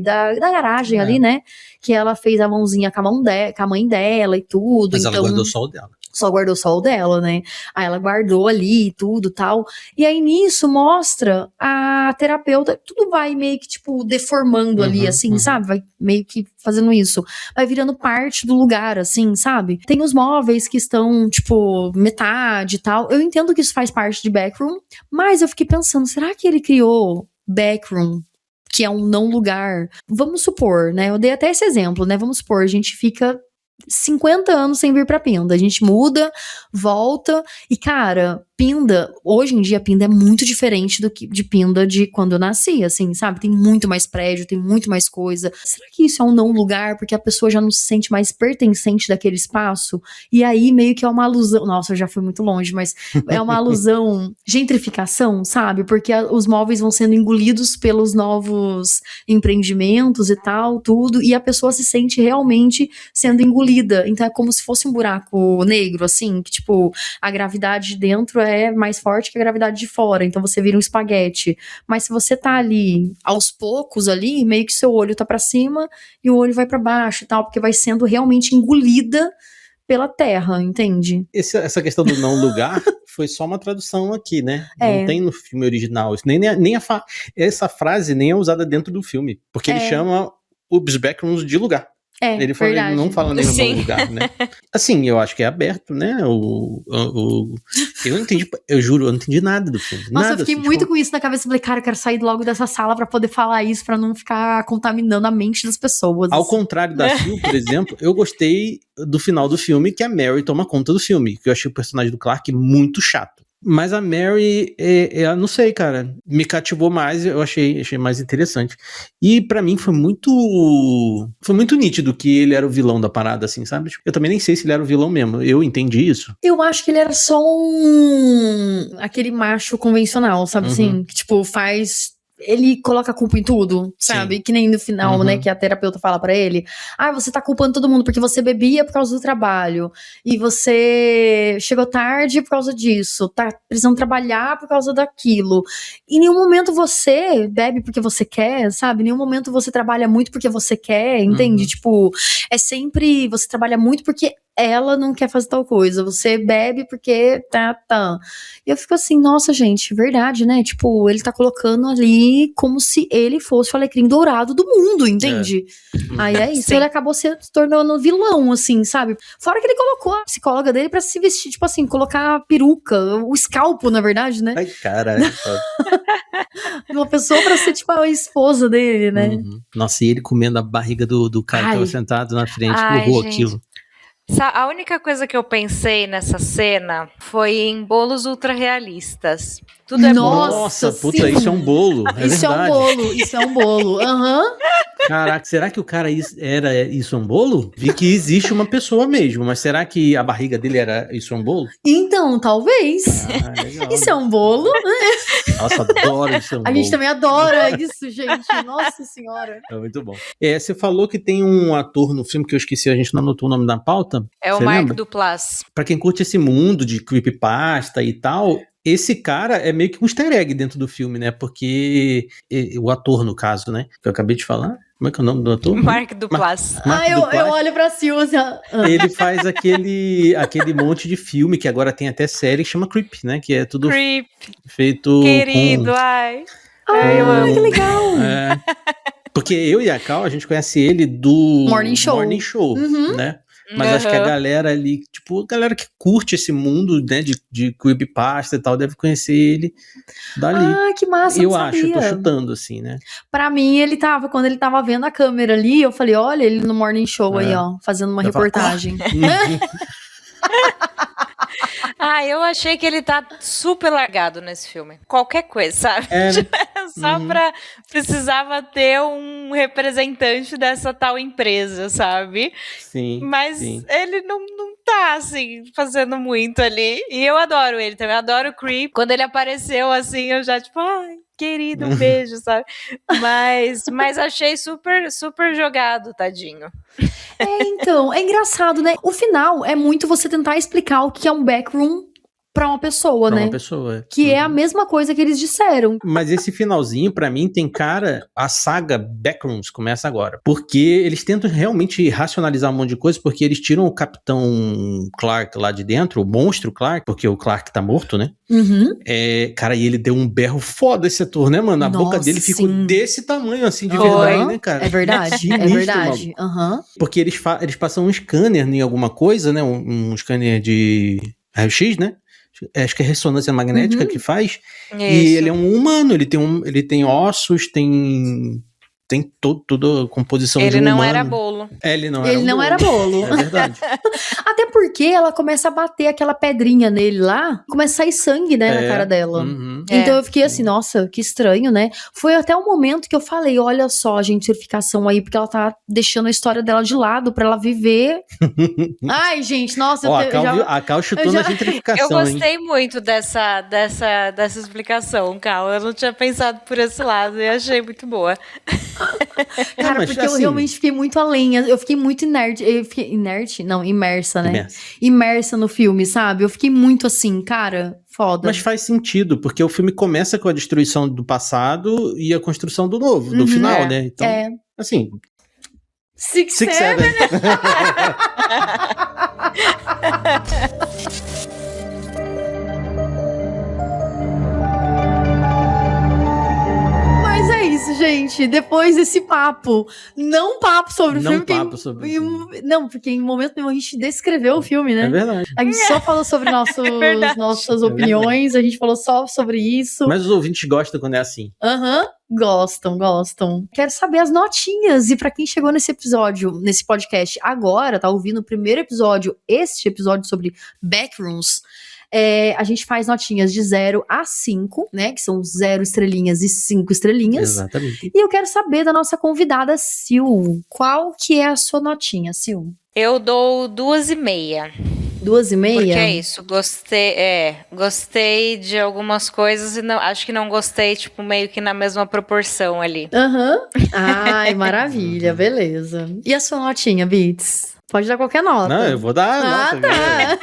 da garagem ali, né? Que ela fez a mãozinha com a mãe dela e tudo. Mas ela guardou só o dela. Só guardou só o dela, né? Aí ela guardou ali e tudo tal. E aí nisso mostra a terapeuta, tudo vai meio que tipo deformando ali, assim, sabe? Vai meio que fazendo isso. Vai virando parte do lugar, assim, sabe? Tem os móveis que estão, tipo, metade e tal. Eu entendo que isso faz parte de backroom, mas eu fiquei pensando, será que ele criou backroom, que é um não lugar? Vamos supor, né? Eu dei até esse exemplo, né? Vamos supor, a gente fica 50 anos sem vir pra Pinda. A gente muda, volta e, cara, Pinda, hoje em dia Pinda é muito diferente de Pinda de quando eu nasci, assim, sabe? Tem muito mais prédio, tem muito mais coisa. Será que isso é um não lugar porque a pessoa já não se sente mais pertencente daquele espaço? E aí meio que é uma alusão, nossa, eu já fui muito longe, mas é uma alusão, gentrificação, sabe? Porque os móveis vão sendo engolidos pelos novos empreendimentos e tal, tudo, e a pessoa se sente realmente sendo engolida. Então é como se fosse um buraco negro, assim, que tipo, a gravidade de dentro é mais forte que a gravidade de fora, então você vira um espaguete. Mas se você tá ali, aos poucos ali, meio que seu olho tá pra cima e o olho vai pra baixo e tal, porque vai sendo realmente engolida pela terra, entende? Essa questão do não lugar foi só uma tradução aqui, né? Não tem no filme original. Essa frase nem é usada dentro do filme, porque ele chama os backrooms de lugar. Ele não fala nem no lugar, né? Assim, eu acho que é aberto, né? Eu não entendi, eu juro, eu não entendi nada do filme. Nossa, nada, eu fiquei assim, muito com isso na cabeça. Falei, cara, eu quero sair logo dessa sala pra poder falar isso, pra não ficar contaminando a mente das pessoas. Ao contrário da Sil, por exemplo, eu gostei do final do filme, que a Mary toma conta do filme, que eu achei o personagem do Clark muito chato. Mas a Mary, não sei, cara, me cativou mais, eu achei mais interessante. E pra mim foi muito nítido que ele era o vilão da parada, assim, sabe? Eu também nem sei se ele era o vilão mesmo, eu entendi isso. Eu acho que ele era só aquele macho convencional, sabe assim? Que tipo, faz ele coloca a culpa em tudo, sabe? Sim. Que nem no final, né, que a terapeuta fala pra ele, você tá culpando todo mundo porque você bebia por causa do trabalho, e você chegou tarde por causa disso, tá precisando trabalhar por causa daquilo. Em nenhum momento você bebe porque você quer, sabe? Em nenhum momento você trabalha muito porque você quer, entende? Tipo, é sempre você trabalha muito porque ela não quer fazer tal coisa, você bebe porque E eu fico assim, nossa, gente, verdade, né? Tipo, ele tá colocando ali como se ele fosse o alecrim dourado do mundo, entende? Aí é isso, ele acabou se tornando vilão, assim, sabe? Fora que ele colocou a psicóloga dele pra se vestir, tipo assim, colocar a peruca, o escalpo, na verdade, né? Ai, caralho. Uma pessoa pra ser, tipo, a esposa dele, né? Nossa, e ele comendo a barriga do cara que tava sentado na frente, que horror aquilo. A única coisa que eu pensei nessa cena foi em bolos ultra realistas. Tudo é bolo. Nossa, puta, isso é um bolo. Isso é um bolo. Caraca, será que o cara era isso é um bolo? Vi que existe uma pessoa mesmo, mas será que a barriga dele era isso é um bolo? Então, talvez. Legal. Isso é um bolo. Nossa, adoro isso é um bolo. A gente também adora isso, gente. Nossa senhora. É muito bom. Você falou que tem um ator no filme que eu esqueci, a gente não anotou o nome da pauta. É o Mark Duplass. Pra quem curte esse mundo de creepypasta e tal, esse cara é meio que um easter egg dentro do filme, né? Porque o ator, no caso, né? Que eu acabei de falar. Como é que é o nome do ator? Mark Duplass. Eu olho pra Silvia. Ele faz aquele monte de filme que agora tem até série que chama Creep, né? Que é tudo feito querido, que legal. Porque eu e a Cal, a gente conhece ele do Morning Show, né? Mas acho que a galera ali, tipo, a galera que curte esse mundo, né, de creepypasta e tal, deve conhecer ele dali. Que massa, eu acho, tô chutando assim, né? Pra mim, quando ele tava vendo a câmera ali, eu falei, olha ele no Morning Show aí, ó, fazendo uma reportagem. Eu achei que ele tá super largado nesse filme. Qualquer coisa, sabe? Só pra... Precisava ter um representante dessa tal empresa, sabe? Sim. Mas ele não tá, assim, fazendo muito ali. E eu adoro ele também. Eu adoro o Creep. Quando ele apareceu, assim, eu já, tipo... querido, um beijo, sabe? Mas achei super, super jogado, tadinho. Então, é engraçado, né? O final é muito você tentar explicar o que é um backroom pra uma pessoa, né? Uma pessoa. Que é a mesma coisa que eles disseram. Mas esse finalzinho, pra mim, tem cara... A saga Backrooms começa agora. Porque eles tentam realmente racionalizar um monte de coisa, porque eles tiram o Capitão Clark lá de dentro, o monstro Clark, porque o Clark tá morto, né? Cara, e ele deu um berro foda esse ator, né, mano? A boca dele ficou desse tamanho, assim, de verdade, né, cara? É verdade, sinistro, é verdade. Porque eles passam um scanner em alguma coisa, né? Um scanner de raio-x, né? Acho que é ressonância magnética que faz. Isso. E ele é um humano, ele tem ossos, tem toda a composição de um humano. Ele não era bolo. Ele não era bolo. É verdade. Até porque ela começa a bater aquela pedrinha nele lá, começa a sair sangue, né, na cara dela. Então eu fiquei assim, nossa, que estranho, né? Foi até o momento que eu falei, olha só a gentrificação aí, porque ela tá deixando a história dela de lado pra ela viver. Ai, gente, nossa, a Cal chutou na gentrificação. Eu gostei muito dessa explicação, Cal. Eu não tinha pensado por esse lado e achei muito boa. Cara, porque eu realmente fiquei muito além. Eu fiquei muito inerte. Eu fiquei inerte? Não, imersa, né? Imersa no filme, sabe? Eu fiquei muito assim, cara, foda. Mas faz sentido, porque o filme começa com a destruição do passado e a construção do novo, do final, né? Então, assim... Six, Seven. Mas é isso, gente. Depois desse papo, não papo sobre o filme. Não, porque em momento nenhum a gente descreveu o filme, né? É verdade. A gente só falou sobre nossas opiniões, a gente falou só sobre isso. Mas os ouvintes gostam quando é assim. Gostam. Quero saber as notinhas. E pra quem chegou nesse podcast agora, tá ouvindo o primeiro episódio, este episódio sobre Backrooms, a gente faz notinhas de 0 a 5, né? Que são 0 estrelinhas e 5 estrelinhas. Exatamente. E eu quero saber da nossa convidada, Sil. Qual que é a sua notinha, Sil? Eu dou 2,5. 2,5? Porque é isso, gostei de algumas coisas e acho que não gostei, tipo, meio que na mesma proporção ali. Ai, maravilha, beleza. E a sua notinha, Beats? Pode dar qualquer nota. Não, eu vou dar a nota. Tá.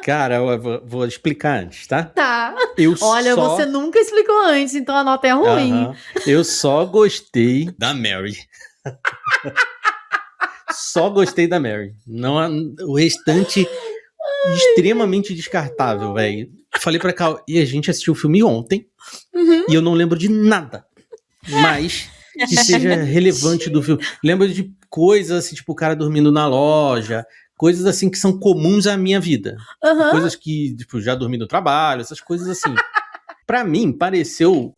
Cara, eu vou explicar antes, tá? Tá. Olha, você nunca explicou antes, então a nota é ruim. Eu só gostei da Mary. Só gostei da Mary. Não, o restante extremamente descartável, velho. Falei pra Cal, e a gente assistiu o filme ontem, e eu não lembro de nada, mas que seja relevante do filme. Lembro de coisas assim, tipo o cara dormindo na loja, coisas assim que são comuns à minha vida. Coisas que, tipo, já dormi no trabalho, essas coisas assim. Pra mim, pareceu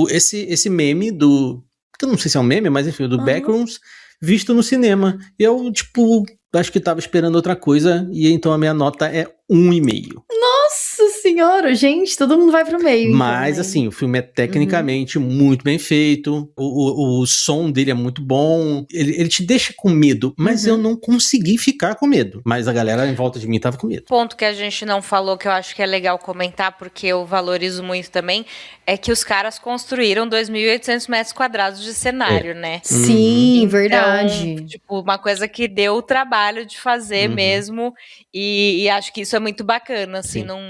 esse meme do... que eu não sei se é um meme, mas enfim, do Backrooms, visto no cinema. E eu, tipo, acho que tava esperando outra coisa, e então a minha nota é 1,5. Nossa senhora, gente, todo mundo vai pro meio. Mas, então, assim, o filme é tecnicamente muito bem feito, o som dele é muito bom, ele te deixa com medo, mas eu não consegui ficar com medo. Mas a galera em volta de mim tava com medo. Ponto que a gente não falou, que eu acho que é legal comentar, porque eu valorizo muito também, é que os caras construíram 2.800 metros quadrados de cenário, né? Sim, então, verdade. Tipo, uma coisa que deu o trabalho de fazer mesmo, e acho que isso é muito bacana, assim, não,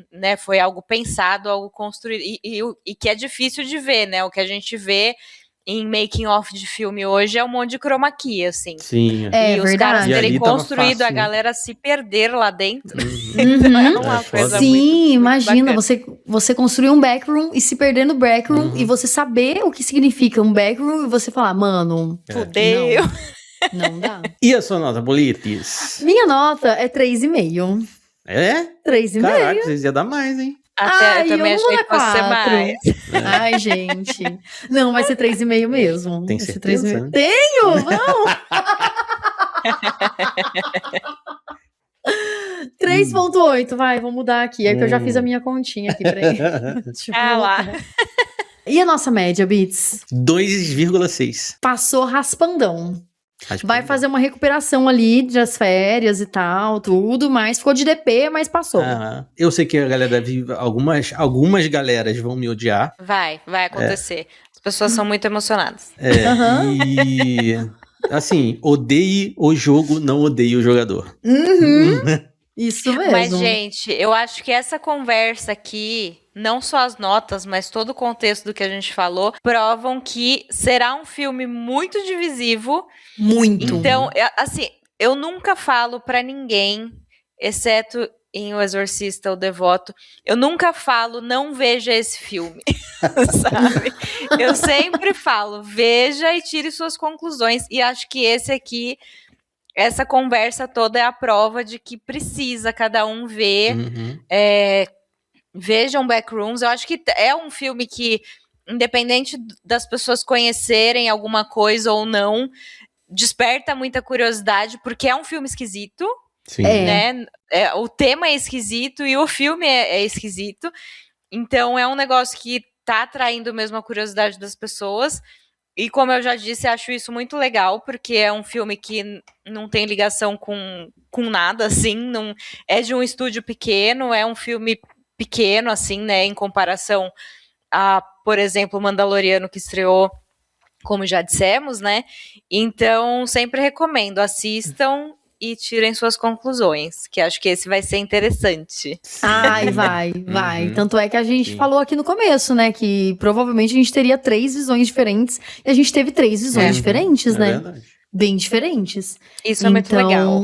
né, foi algo pensado, algo construído, e que é difícil de ver, né, o que a gente vê em making off de filme hoje é um monte de chroma key, assim. Sim. É os verdade. caras terem construído, fácil, a galera se perder lá dentro. Uma coisa sim, imagina, você construir um backroom e se perder no backroom e você saber o que significa um backroom e você falar, mano, fudeu. Não dá. E a sua nota, Bolites? Minha nota é 3,5. É? 3,5. Caraca, vocês iam dar mais, hein? Até eu também achei que fosse mais. Ai, gente. Não, vai ser 3,5 mesmo. Tem certeza? Tenho, não. 3,8, vai, vou mudar aqui. É que eu já fiz a minha continha aqui pra ele. Lá. E a nossa média, Beats? 2,6. Passou raspandão. Vai fazer uma recuperação ali das férias e tal, tudo, mas ficou de DP, mas passou. Eu sei que a galera vive, algumas galeras vão me odiar. Vai acontecer. As pessoas são muito emocionadas. E assim, odeie o jogo, não odeie o jogador. Isso mesmo. Mas, gente, eu acho que essa conversa aqui, não só as notas, mas todo o contexto do que a gente falou, provam que será um filme muito divisivo. Muito. Então, assim, eu nunca falo pra ninguém, exceto em O Exorcista, o Devoto, eu nunca falo, não veja esse filme, sabe? Eu sempre falo, veja e tire suas conclusões. E acho que esse aqui... Essa conversa toda é a prova de que precisa cada um ver. Vejam Backrooms. Eu acho que é um filme que, independente das pessoas conhecerem alguma coisa ou não, desperta muita curiosidade, porque é um filme esquisito. Sim. Né? O tema é esquisito e o filme é esquisito. Então é um negócio que tá atraindo mesmo a curiosidade das pessoas. E como eu já disse, acho isso muito legal, porque é um filme que não tem ligação com nada, assim, não é de um estúdio pequeno, é um filme pequeno, assim, né, em comparação a, por exemplo, o Mandaloriano, que estreou, como já dissemos, né, então sempre recomendo, assistam e tirem suas conclusões, que acho que esse vai ser interessante. Ai, vai. Tanto é que a gente falou aqui no começo, né, que provavelmente a gente teria 3 visões diferentes, e a gente teve 3 visões diferentes, né? Verdade. Bem diferentes. Isso é muito legal.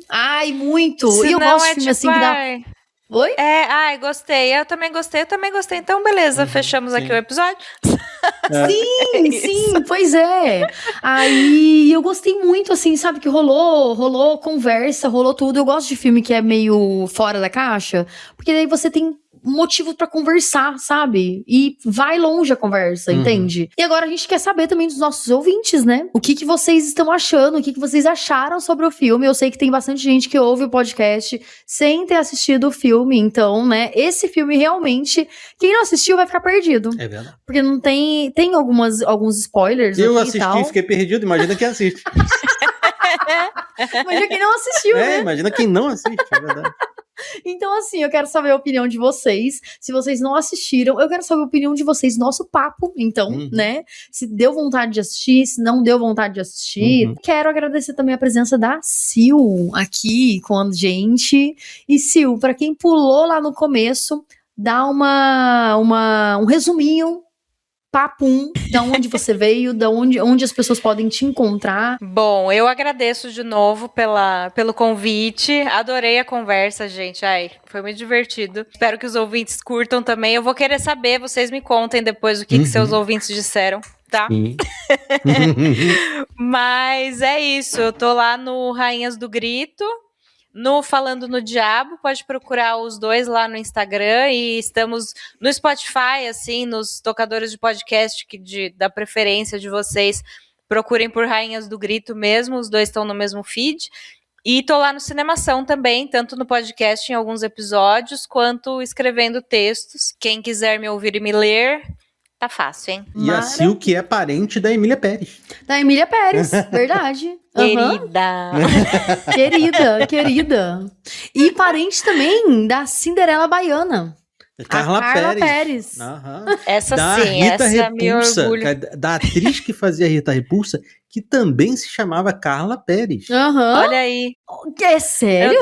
Ai, muito! Se e eu não, gosto de filme assim que dá... Oi? Gostei. Eu também gostei. Então, beleza, fechamos aqui o episódio. Sim, pois é. Aí eu gostei muito, assim, sabe, que rolou conversa, rolou tudo. Eu gosto de filme que é meio fora da caixa, porque daí você tem motivo pra conversar, sabe? E vai longe a conversa, entende? E agora a gente quer saber também dos nossos ouvintes, né? O que vocês estão achando, o que vocês acharam sobre o filme. Eu sei que tem bastante gente que ouve o podcast sem ter assistido o filme, então, né? Esse filme realmente, quem não assistiu vai ficar perdido. É verdade. Porque não tem alguns spoilers Eu aqui assisti e tal. e fiquei perdido, imagina quem assiste. Imagina quem não assistiu, né? Imagina quem não assiste, é verdade. Então, assim, eu quero saber a opinião de vocês. Se vocês não assistiram, eu quero saber a opinião de vocês. Nosso papo, então, né? Se deu vontade de assistir, se não deu vontade de assistir. Quero agradecer também a presença da Sil aqui com a gente. E, Sil, pra quem pulou lá no começo, dá um resuminho, papum, da onde você veio, da onde as pessoas podem te encontrar. Bom, eu agradeço de novo pelo convite, adorei a conversa, gente, foi muito divertido. Espero que os ouvintes curtam também, eu vou querer saber, vocês me contem depois o que seus ouvintes disseram, tá? Mas é isso, eu tô lá no Rainhas do Grito, no Falando no Diabo, pode procurar os dois lá no Instagram e estamos no Spotify, assim, nos tocadores de podcast da preferência de vocês, procurem por Rainhas do Grito mesmo, os dois estão no mesmo feed. E tô lá no Cinemação também, tanto no podcast em alguns episódios, quanto escrevendo textos. Quem quiser me ouvir e me ler, tá fácil, hein? E a Sil, que é parente da Emília Pérez. Da Emília Pérez, verdade. Querida. E parente também da Cinderela Baiana. Carla Pérez. Essa da sim, Rita essa Repulsa, me orgulho. da atriz que fazia Rita Repulsa, que também se chamava Carla Pérez. Olha aí. É sério?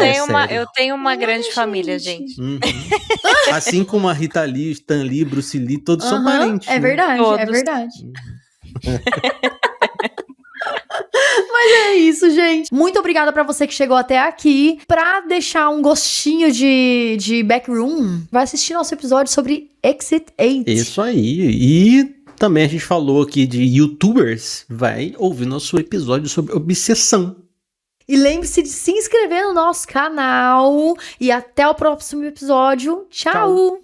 Eu tenho uma grande família, gente. Assim como a Rita Lee, Stan Lee, Bruce Lee, todos são parentes. É verdade, todos. É verdade. Mas é isso, gente. Muito obrigada pra você que chegou até aqui. Pra deixar um gostinho de Backroom, vai assistir nosso episódio sobre Exit 8. Isso aí. E também a gente falou aqui de YouTubers. Vai ouvir nosso episódio sobre obsessão. E lembre-se de se inscrever no nosso canal. E até o próximo episódio. Tchau.